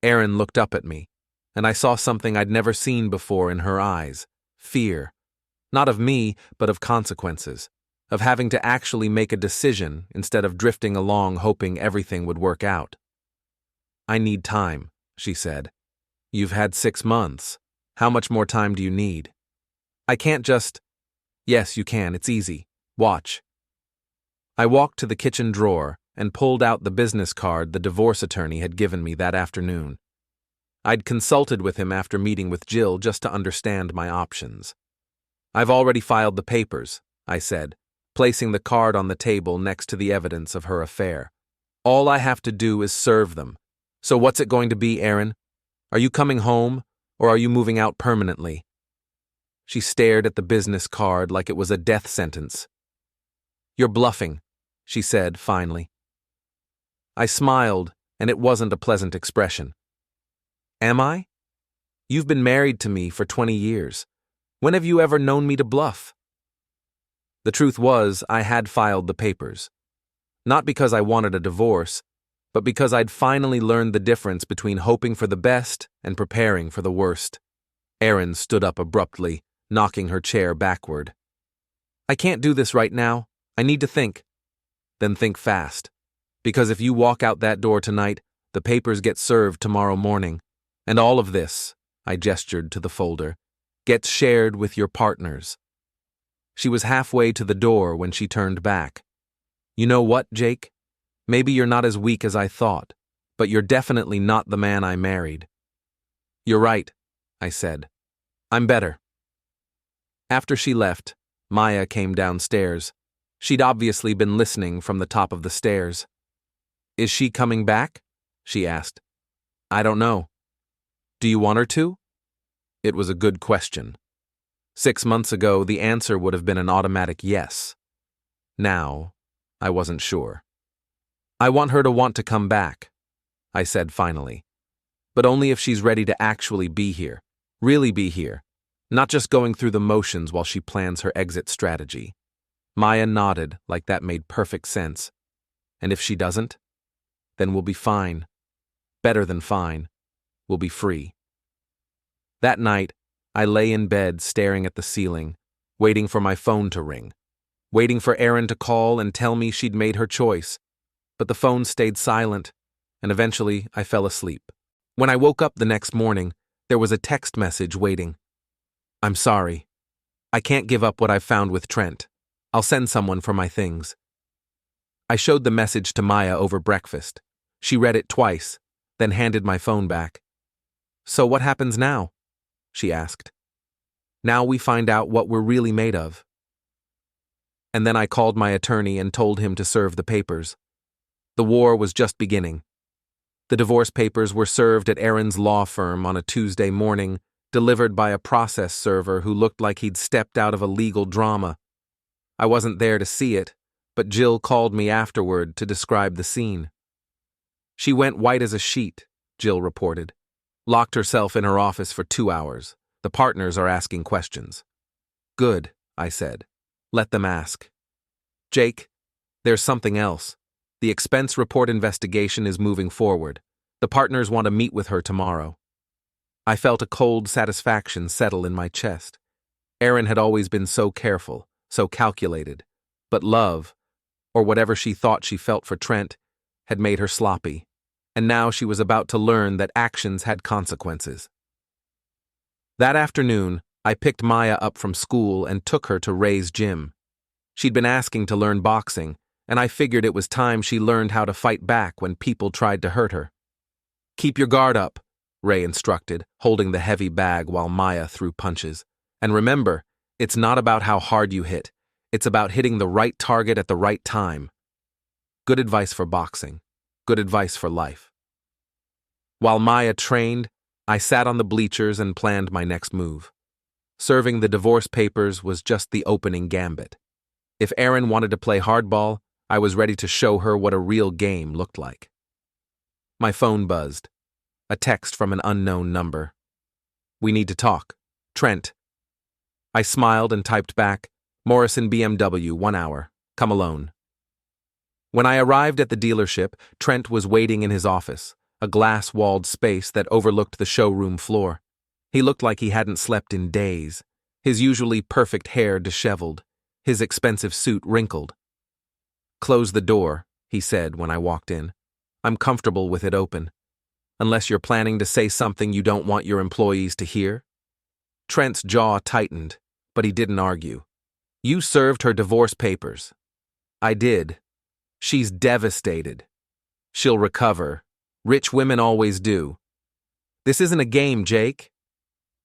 Erin looked up at me, and I saw something I'd never seen before in her eyes. Fear. Not of me, but of consequences. Of having to actually make a decision instead of drifting along hoping everything would work out. I need time, she said. You've had 6 months. How much more time do you need? I can't just... Yes, you can. It's easy. Watch. I walked to the kitchen drawer and pulled out the business card the divorce attorney had given me that afternoon. I'd consulted with him after meeting with Jill just to understand my options. I've already filed the papers, I said, placing the card on the table next to the evidence of her affair. All I have to do is serve them. So what's it going to be, Erin? Are you coming home, or are you moving out permanently? She stared at the business card like it was a death sentence. You're bluffing, she said finally. I smiled, and it wasn't a pleasant expression. Am I? You've been married to me for 20 years. When have you ever known me to bluff? The truth was, I had filed the papers. Not because I wanted a divorce, but because I'd finally learned the difference between hoping for the best and preparing for the worst. Erin stood up abruptly, knocking her chair backward. I can't do this right now. I need to think. Then think fast. Because if you walk out that door tonight, the papers get served tomorrow morning. And all of this, I gestured to the folder, gets shared with your partners. She was halfway to the door when she turned back. You know what, Jake? Maybe you're not as weak as I thought, but you're definitely not the man I married. You're right, I said. I'm better. After she left, Maya came downstairs. She'd obviously been listening from the top of the stairs. Is she coming back? She asked. I don't know. Do you want her to? It was a good question. 6 months ago, the answer would have been an automatic yes. Now, I wasn't sure. I want her to want to come back, I said finally. But only if she's ready to actually be here, really be here, not just going through the motions while she plans her exit strategy. Maya nodded like that made perfect sense. And if she doesn't, then we'll be fine. Better than fine. We'll be free. That night, I lay in bed staring at the ceiling, waiting for my phone to ring, waiting for Erin to call and tell me she'd made her choice. But the phone stayed silent, and eventually I fell asleep. When I woke up the next morning, there was a text message waiting. I'm sorry. I can't give up what I've found with Trent. I'll send someone for my things. I showed the message to Maya over breakfast. She read it twice, then handed my phone back. So what happens now? She asked. Now we find out what we're really made of. And then I called my attorney and told him to serve the papers. The war was just beginning. The divorce papers were served at Erin's law firm on a Tuesday morning, delivered by a process server who looked like he'd stepped out of a legal drama. I wasn't there to see it, but Jill called me afterward to describe the scene. She went white as a sheet, Jill reported. Locked herself in her office for 2 hours. The partners are asking questions. Good, I said. Let them ask. Jake, there's something else. The expense report investigation is moving forward. The partners want to meet with her tomorrow. I felt a cold satisfaction settle in my chest. Erin had always been so careful, so calculated. But love, or whatever she thought she felt for Trent, had made her sloppy. And now she was about to learn that actions had consequences. That afternoon, I picked Maya up from school and took her to Ray's gym. She'd been asking to learn boxing, and I figured it was time she learned how to fight back when people tried to hurt her. Keep your guard up, Ray instructed, holding the heavy bag while Maya threw punches. And remember, it's not about how hard you hit. It's about hitting the right target at the right time. Good advice for boxing. Good advice for life. While Maya trained, I sat on the bleachers and planned my next move. Serving the divorce papers was just the opening gambit. If Erin wanted to play hardball, I was ready to show her what a real game looked like. My phone buzzed. A text from an unknown number. We need to talk. Trent. I smiled and typed back, Morrison BMW, 1 hour. Come alone. When I arrived at the dealership, Trent was waiting in his office, a glass-walled space that overlooked the showroom floor. He looked like he hadn't slept in days, his usually perfect hair disheveled, his expensive suit wrinkled. Close the door, he said when I walked in. I'm comfortable with it open. Unless you're planning to say something you don't want your employees to hear? Trent's jaw tightened, but he didn't argue. You served her divorce papers. I did. She's devastated. She'll recover. Rich women always do. This isn't a game, Jake.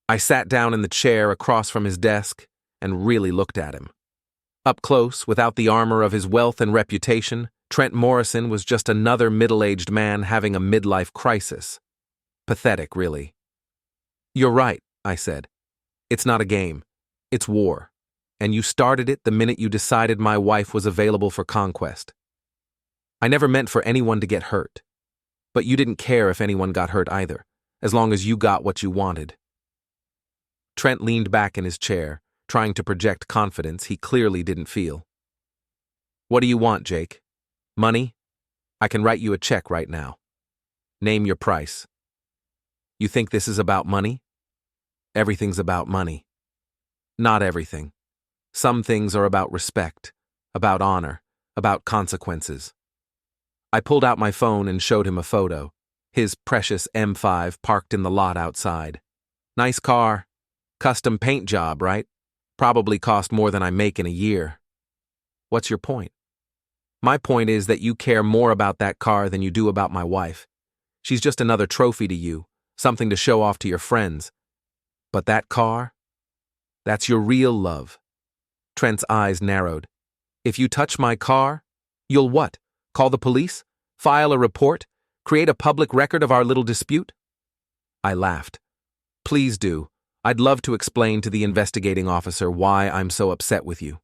I sat down in the chair across from his desk and really looked at him. Up close, without the armor of his wealth and reputation, Trent Morrison was just another middle-aged man having a midlife crisis. Pathetic, really. You're right, I said. It's not a game. It's war. And you started it the minute you decided my wife was available for conquest. I never meant for anyone to get hurt. But you didn't care if anyone got hurt either, as long as you got what you wanted. Trent leaned back in his chair, trying to project confidence he clearly didn't feel. What do you want, Jake? Money? I can write you a check right now. Name your price. You think this is about money? Everything's about money. Not everything. Some things are about respect, about honor, about consequences. I pulled out my phone and showed him a photo, his precious M5 parked in the lot outside. Nice car. Custom paint job, right? Probably cost more than I make in a year. What's your point? My point is that you care more about that car than you do about my wife. She's just another trophy to you, something to show off to your friends. But that car? That's your real love. Trent's eyes narrowed. If you touch my car, you'll what? Call the police? File a report? Create a public record of our little dispute? I laughed. Please do. I'd love to explain to the investigating officer why I'm so upset with you.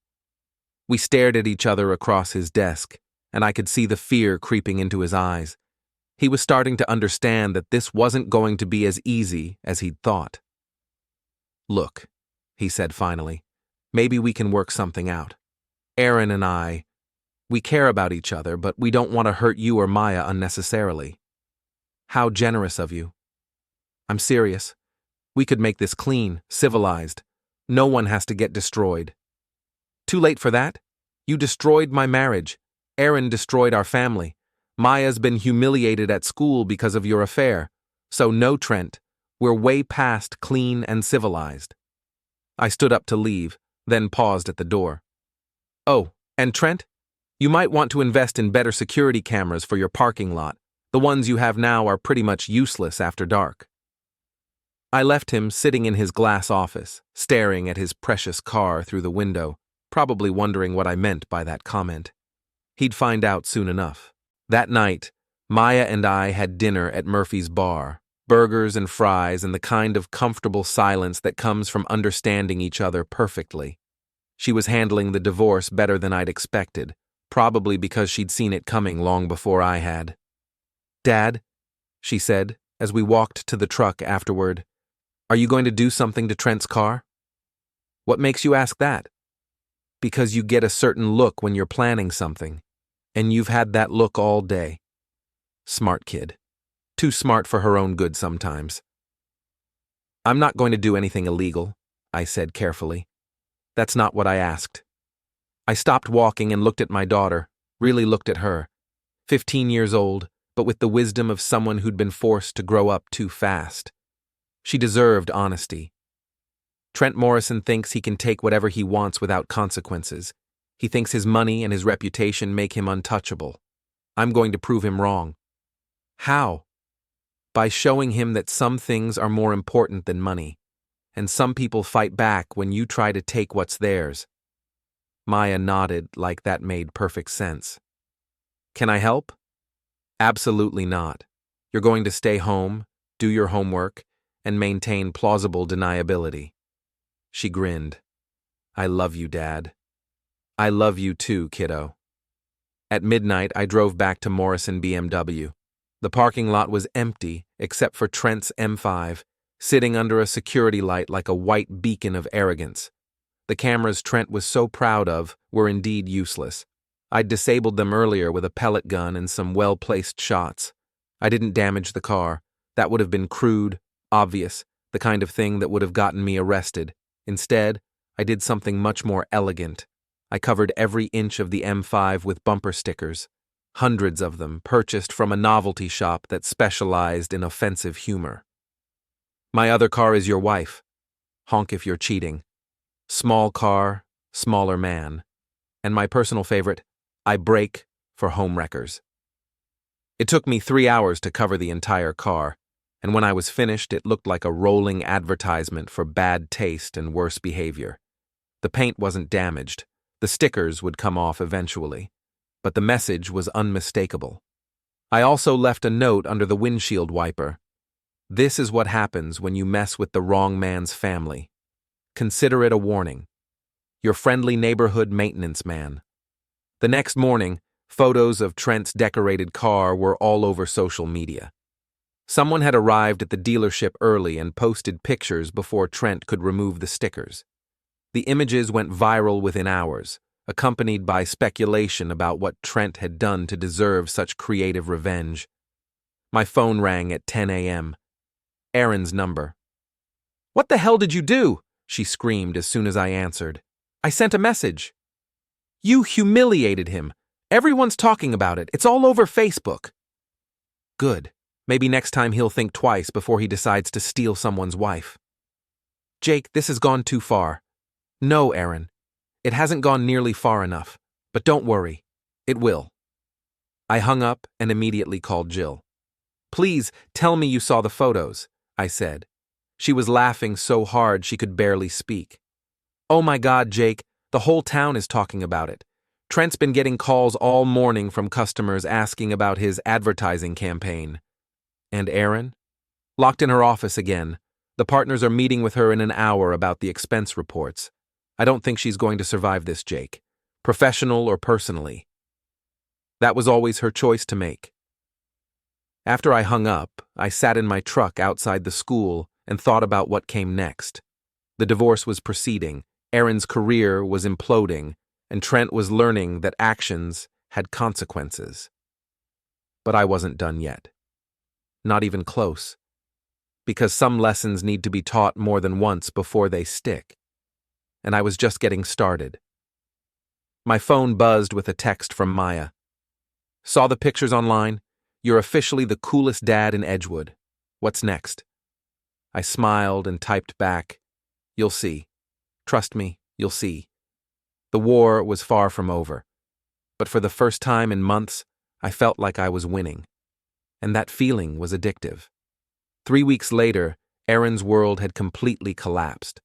We stared at each other across his desk, and I could see the fear creeping into his eyes. He was starting to understand that this wasn't going to be as easy as he'd thought. Look, he said finally, maybe we can work something out. Erin and I, we care about each other, but we don't want to hurt you or Maya unnecessarily. How generous of you. I'm serious. We could make this clean, civilized. No one has to get destroyed. Too late for that? You destroyed my marriage. Erin destroyed our family. Maya's been humiliated at school because of your affair. So no, Trent. We're way past clean and civilized. I stood up to leave, then paused at the door. Oh, and Trent? You might want to invest in better security cameras for your parking lot. The ones you have now are pretty much useless after dark. I left him sitting in his glass office, staring at his precious car through the window, probably wondering what I meant by that comment. He'd find out soon enough. That night, Maya and I had dinner at Murphy's bar, burgers and fries and the kind of comfortable silence that comes from understanding each other perfectly. She was handling the divorce better than I'd expected, probably because she'd seen it coming long before I had. Dad, she said, as we walked to the truck afterward, Are you going to do something to Trent's car? What makes you ask that? Because you get a certain look when you're planning something, and you've had that look all day. Smart kid. Too smart for her own good sometimes. I'm not going to do anything illegal, I said carefully. That's not what I asked. I stopped walking and looked at my daughter, really looked at her. 15 years old, but with the wisdom of someone who'd been forced to grow up too fast. She deserved honesty. Trent Morrison thinks he can take whatever he wants without consequences. He thinks his money and his reputation make him untouchable. I'm going to prove him wrong. How? By showing him that some things are more important than money, and some people fight back when you try to take what's theirs. Maya nodded like that made perfect sense. Can I help? Absolutely not. You're going to stay home, do your homework, and maintain plausible deniability. She grinned. I love you, Dad. I love you too, kiddo. At midnight, I drove back to Morrison BMW. The parking lot was empty except for Trent's M5, sitting under a security light like a white beacon of arrogance. The cameras Trent was so proud of were indeed useless. I'd disabled them earlier with a pellet gun and some well-placed shots. I didn't damage the car. That would have been crude, obvious, the kind of thing that would have gotten me arrested. Instead, I did something much more elegant. I covered every inch of the M5 with bumper stickers, hundreds of them purchased from a novelty shop that specialized in offensive humor. My other car is your wife. Honk if you're cheating. Small car, smaller man. And my personal favorite, I brake for homewreckers. It took me 3 hours to cover the entire car, and when I was finished, it looked like a rolling advertisement for bad taste and worse behavior. The paint wasn't damaged. The stickers would come off eventually, but the message was unmistakable. I also left a note under the windshield wiper. This is what happens when you mess with the wrong man's family. Consider it a warning. Your friendly neighborhood maintenance man. The next morning, photos of Trent's decorated car were all over social media. Someone had arrived at the dealership early and posted pictures before Trent could remove the stickers. The images went viral within hours, accompanied by speculation about what Trent had done to deserve such creative revenge. My phone rang at 10 a.m. Erin's number. "What the hell did you do?" she screamed as soon as I answered. "I sent a message." "You humiliated him. Everyone's talking about it. It's all over Facebook." "Good. Maybe next time he'll think twice before he decides to steal someone's wife." "Jake, this has gone too far." "No, Erin. It hasn't gone nearly far enough. But don't worry. It will." I hung up and immediately called Jill. "Please, tell me you saw the photos," I said. She was laughing so hard she could barely speak. "Oh my God, Jake, the whole town is talking about it. Trent's been getting calls all morning from customers asking about his advertising campaign." "And Erin?" "Locked in her office again. The partners are meeting with her in an hour about the expense reports. I don't think she's going to survive this, Jake. Professional or personally." That was always her choice to make. After I hung up, I sat in my truck outside the school and thought about what came next. The divorce was proceeding, Erin's career was imploding, and Trent was learning that actions had consequences. But I wasn't done yet. Not even close. Because some lessons need to be taught more than once before they stick. And I was just getting started. My phone buzzed with a text from Maya. "Saw the pictures online? You're officially the coolest dad in Edgewood. What's next?" I smiled and typed back, "You'll see. Trust me, you'll see." The war was far from over. But for the first time in months, I felt like I was winning. And that feeling was addictive. 3 weeks later, Erin's world had completely collapsed.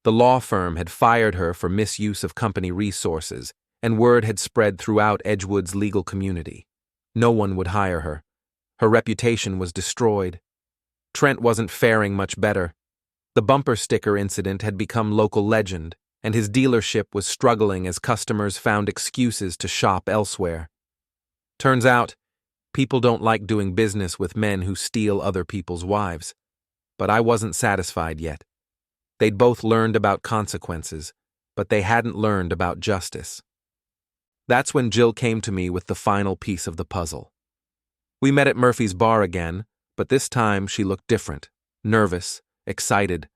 The law firm had fired her for misuse of company resources, and word had spread throughout Edgewood's legal community. No one would hire her. Her reputation was destroyed. Trent wasn't faring much better. The bumper sticker incident had become local legend, and his dealership was struggling as customers found excuses to shop elsewhere. Turns out, people don't like doing business with men who steal other people's wives. But I wasn't satisfied yet. They'd both learned about consequences, but they hadn't learned about justice. That's when Jill came to me with the final piece of the puzzle. We met at Murphy's bar again, but this time she looked different, nervous, excited,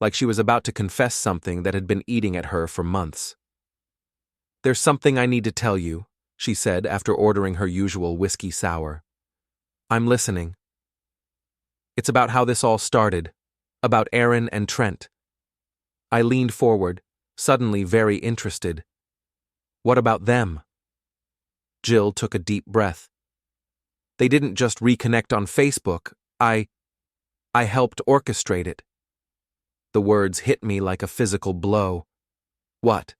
like she was about to confess something that had been eating at her for months. "There's something I need to tell you," she said after ordering her usual whiskey sour. "I'm listening." "It's about how this all started, about Erin and Trent." I leaned forward, suddenly very interested. "What about them?" Jill took a deep breath. "They didn't just reconnect on Facebook. I helped orchestrate it." The words hit me like a physical blow. "What?"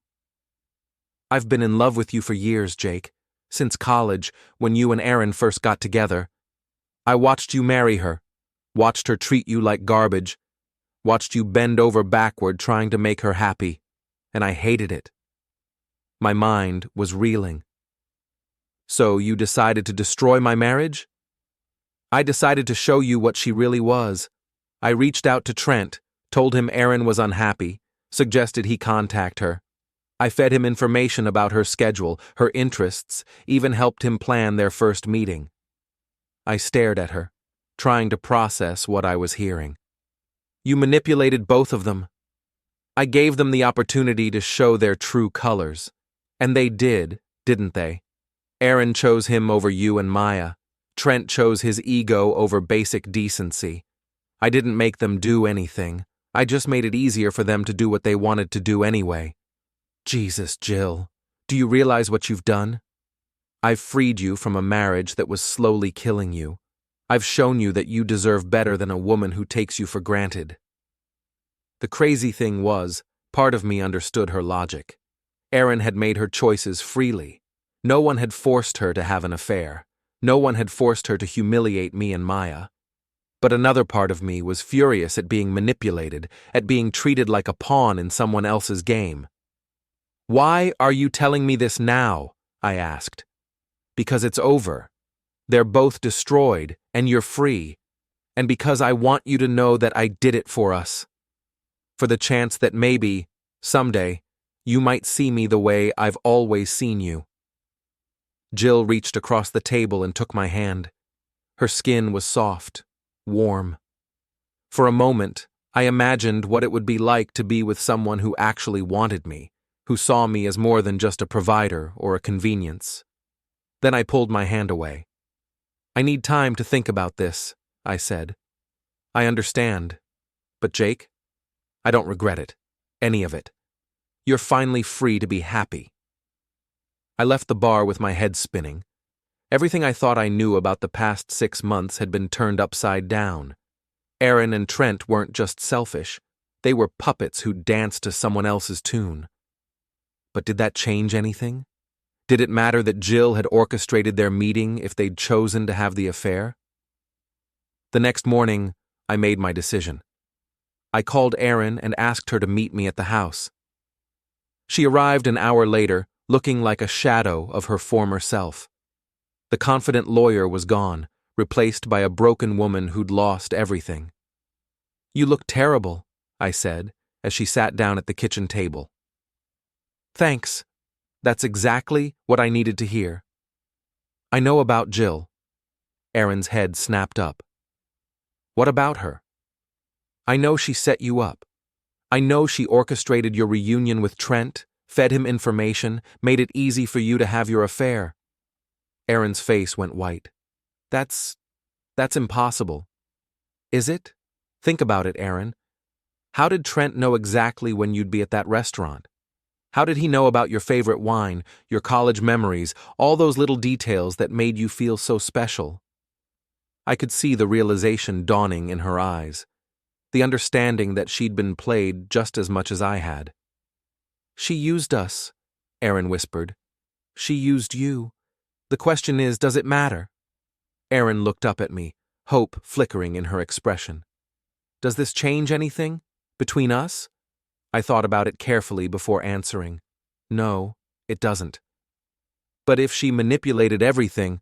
"I've been in love with you for years, Jake. Since college, when you and Erin first got together. I watched you marry her, watched her treat you like garbage, watched you bend over backward trying to make her happy, and I hated it." My mind was reeling. "So you decided to destroy my marriage?" "I decided to show you what she really was. I reached out to Trent, told him Erin was unhappy, suggested he contact her. I fed him information about her schedule, her interests, even helped him plan their first meeting." I stared at her, trying to process what I was hearing. "You manipulated both of them." "I gave them the opportunity to show their true colors. And they did, didn't they? Erin chose him over you and Maya. Trent chose his ego over basic decency. I didn't make them do anything. I just made it easier for them to do what they wanted to do anyway." "Jesus, Jill, do you realize what you've done? I've freed you from a marriage that was slowly killing you. I've shown you that you deserve better than a woman who takes you for granted." The crazy thing was, part of me understood her logic. Erin had made her choices freely. No one had forced her to have an affair. No one had forced her to humiliate me and Maya. But another part of me was furious at being manipulated, at being treated like a pawn in someone else's game. "Why are you telling me this now?" I asked. "Because it's over. They're both destroyed, and you're free. And because I want you to know that I did it for us. For the chance that maybe, someday, you might see me the way I've always seen you." Jill reached across the table and took my hand. Her skin was soft, warm. For a moment, I imagined what it would be like to be with someone who actually wanted me, who saw me as more than just a provider or a convenience. Then I pulled my hand away. "I need time to think about this," I said. "I understand. But Jake, I don't regret it. Any of it. You're finally free to be happy." I left the bar with my head spinning. Everything I thought I knew about the past 6 months had been turned upside down. Erin and Trent weren't just selfish. They were puppets who danced to someone else's tune. But did that change anything? Did it matter that Jill had orchestrated their meeting if they'd chosen to have the affair? The next morning, I made my decision. I called Erin and asked her to meet me at the house. She arrived an hour later, looking like a shadow of her former self. The confident lawyer was gone, replaced by a broken woman who'd lost everything. "You look terrible," I said, as she sat down at the kitchen table. "Thanks. That's exactly what I needed to hear." "I know about Jill." Erin's head snapped up. "What about her?" "I know she set you up. I know she orchestrated your reunion with Trent, fed him information, made it easy for you to have your affair." Erin's face went white. That's impossible." "Is it? Think about it, Erin. How did Trent know exactly when you'd be at that restaurant? How did he know about your favorite wine, your college memories, all those little details that made you feel so special?" I could see the realization dawning in her eyes, the understanding that she'd been played just as much as I had. "She used us," Erin whispered. "She used you. The question is, does it matter?" Erin looked up at me, hope flickering in her expression. "Does this change anything? Between us?" I thought about it carefully before answering. "No, it doesn't." "But if she manipulated everything—"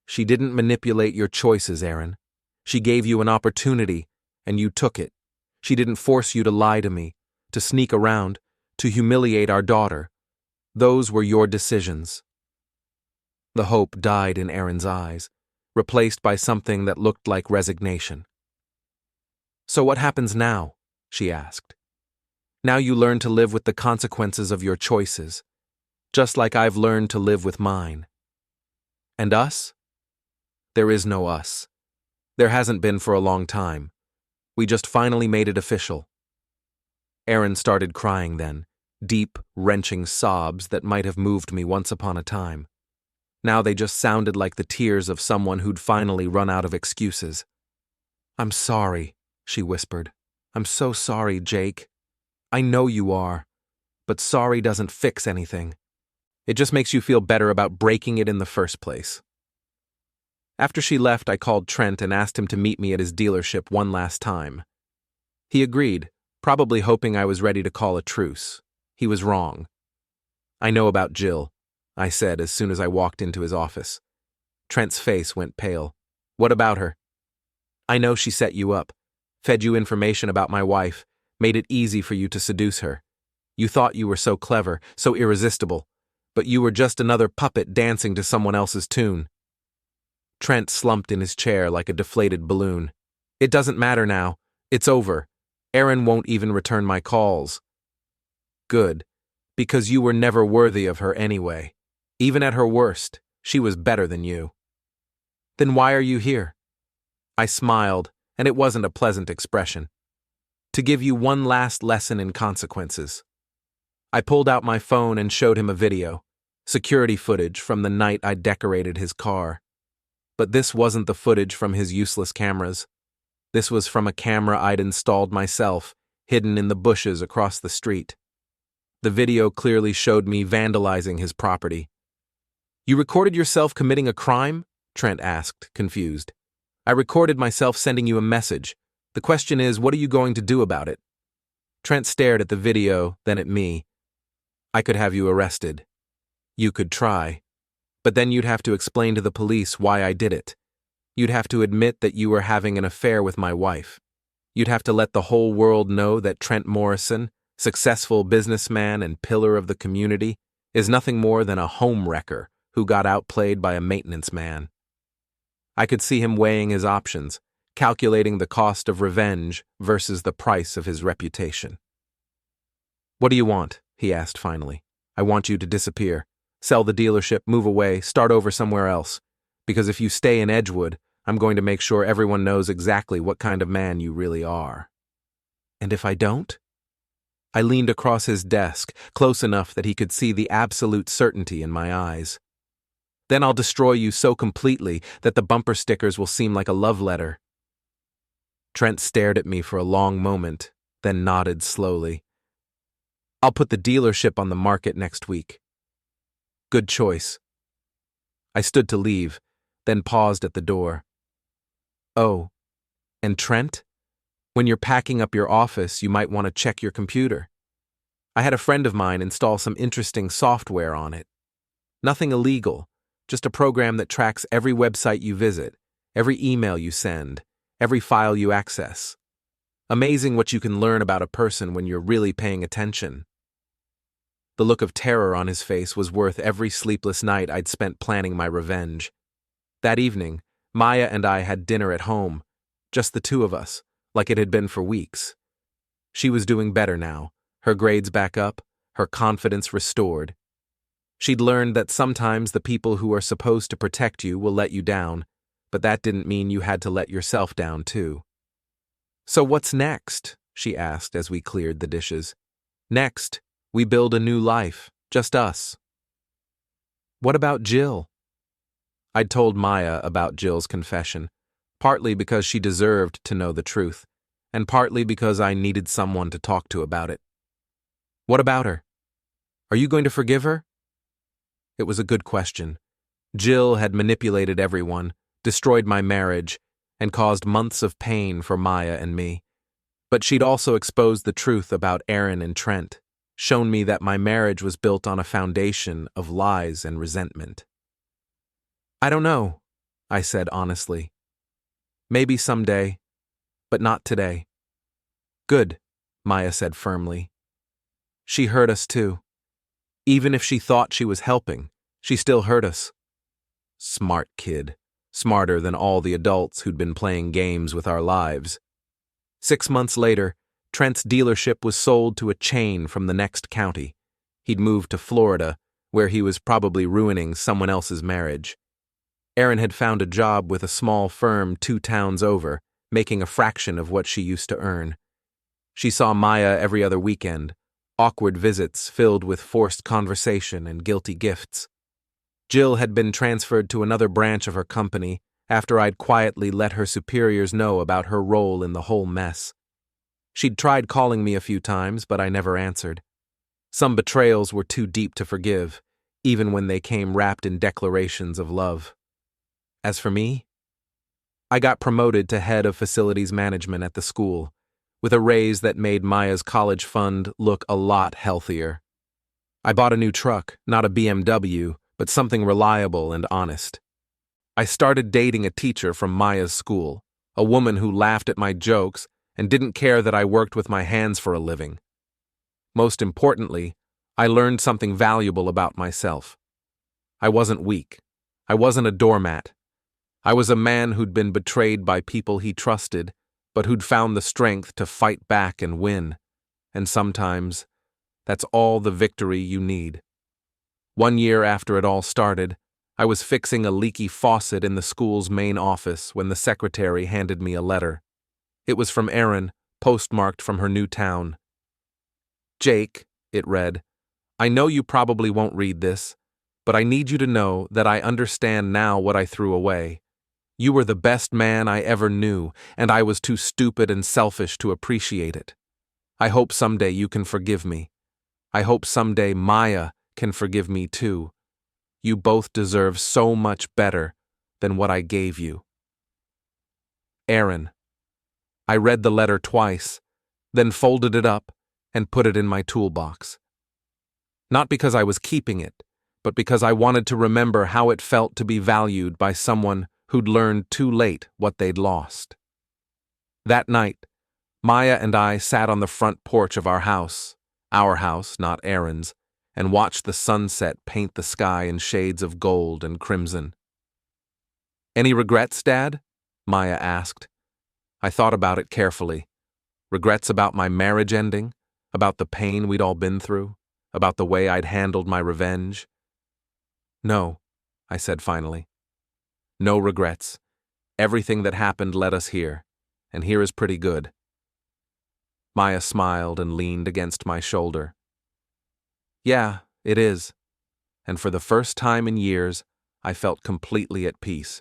"She didn't manipulate your choices, Erin. She gave you an opportunity, and you took it. She didn't force you to lie to me, to sneak around, to humiliate our daughter. Those were your decisions." The hope died in Erin's eyes, replaced by something that looked like resignation. "So what happens now?" she asked. "Now you learn to live with the consequences of your choices, just like I've learned to live with mine. And us? There is no us. There hasn't been for a long time. We just finally made it official." Erin started crying then, deep, wrenching sobs that might have moved me once upon a time. Now they just sounded like the tears of someone who'd finally run out of excuses. "I'm sorry," she whispered. "I'm so sorry, Jake. I know you are, but sorry doesn't fix anything. It just makes you feel better about breaking it in the first place." After she left, I called Trent and asked him to meet me at his dealership one last time. He agreed, probably hoping I was ready to call a truce. He was wrong. "I know about Jill," I said as soon as I walked into his office. Trent's face went pale. "What about her?" "I know she set you up, fed you information about my wife, made it easy for you to seduce her. You thought you were so clever, so irresistible, but you were just another puppet dancing to someone else's tune." Trent slumped in his chair like a deflated balloon. "It doesn't matter now. It's over. Erin won't even return my calls." "Good, because you were never worthy of her anyway. Even at her worst, she was better than you." "Then why are you here?" I smiled, and it wasn't a pleasant expression. "To give you one last lesson in consequences." I pulled out my phone and showed him a video, security footage from the night I decorated his car. But this wasn't the footage from his useless cameras. This was from a camera I'd installed myself, hidden in the bushes across the street. The video clearly showed me vandalizing his property. "You recorded yourself committing a crime?" Trent asked, confused. "I recorded myself sending you a message. The question is, what are you going to do about it?" Trent stared at the video, then at me. "I could have you arrested. You could try. But then you'd have to explain to the police why I did it. You'd have to admit that you were having an affair with my wife. You'd have to let the whole world know that Trent Morrison, successful businessman and pillar of the community, is nothing more than a home wrecker who got outplayed by a maintenance man." I could see him weighing his options, calculating the cost of revenge versus the price of his reputation. "What do you want?" he asked finally. "I want you to disappear. Sell the dealership, move away, start over somewhere else. Because if you stay in Edgewood, I'm going to make sure everyone knows exactly what kind of man you really are." "And if I don't?" I leaned across his desk, close enough that he could see the absolute certainty in my eyes. "Then I'll destroy you so completely that the bumper stickers will seem like a love letter." Trent stared at me for a long moment, then nodded slowly. "I'll put the dealership on the market next week." "Good choice." I stood to leave, then paused at the door. "Oh, and Trent? When you're packing up your office, you might want to check your computer. I had a friend of mine install some interesting software on it. Nothing illegal, just a program that tracks every website you visit, every email you send, every file you access. Amazing what you can learn about a person when you're really paying attention." The look of terror on his face was worth every sleepless night I'd spent planning my revenge. That evening, Maya and I had dinner at home, just the two of us, like it had been for weeks. She was doing better now, her grades back up, her confidence restored. She'd learned that sometimes the people who are supposed to protect you will let you down, but that didn't mean you had to let yourself down too. "So what's next?" she asked as we cleared the dishes. "Next, we build a new life, just us." "What about Jill?" I'd told Maya about Jill's confession, partly because she deserved to know the truth, and partly because I needed someone to talk to about it. "What about her? Are you going to forgive her?" It was a good question. Jill had manipulated everyone, destroyed my marriage, and caused months of pain for Maya and me. But she'd also exposed the truth about Erin and Trent, shown me that my marriage was built on a foundation of lies and resentment. "I don't know," I said honestly. "Maybe someday, But not today. Good, Maya said firmly. She hurt us too. Even if she thought she was helping, she still hurt us. Smart kid. Smarter than all the adults who'd been playing games with our lives. 6 months later, Trent's dealership was sold to a chain from the next county. He'd moved to Florida, where he was probably ruining someone else's marriage. Erin had found a job with a small firm 2 towns over, making a fraction of what she used to earn. She saw Maya every other weekend, awkward visits filled with forced conversation and guilty gifts. Jill had been transferred to another branch of her company after I'd quietly let her superiors know about her role in the whole mess. She'd tried calling me a few times, but I never answered. Some betrayals were too deep to forgive, even when they came wrapped in declarations of love. As for me, I got promoted to head of facilities management at the school, with a raise that made Maya's college fund look a lot healthier. I bought a new truck, not a BMW, but something reliable and honest. I started dating a teacher from Maya's school, a woman who laughed at my jokes and didn't care that I worked with my hands for a living. Most importantly, I learned something valuable about myself. I wasn't weak. I wasn't a doormat. I was a man who'd been betrayed by people he trusted, but who'd found the strength to fight back and win. And sometimes, that's all the victory you need. 1 year after it all started, I was fixing a leaky faucet in the school's main office when the secretary handed me a letter. It was from Erin, postmarked from her new town. Jake, it read, I know you probably won't read this, but I need you to know that I understand now what I threw away. You were the best man I ever knew, and I was too stupid and selfish to appreciate it. I hope someday you can forgive me. I hope someday Maya can forgive me too. You both deserve so much better than what I gave you. Erin. I read the letter twice, then folded it up and put it in my toolbox. Not because I was keeping it, but because I wanted to remember how it felt to be valued by someone who'd learned too late what they'd lost. That night, Maya and I sat on the front porch of our house, not Erin's, and watched the sunset paint the sky in shades of gold and crimson. Any regrets, Dad? Maya asked. I thought about it carefully. Regrets about my marriage ending, about the pain we'd all been through, about the way I'd handled my revenge. No, I said finally. No regrets. Everything that happened led us here, and here is pretty good. Maya smiled and leaned against my shoulder. Yeah, it is. And for the first time in years, I felt completely at peace.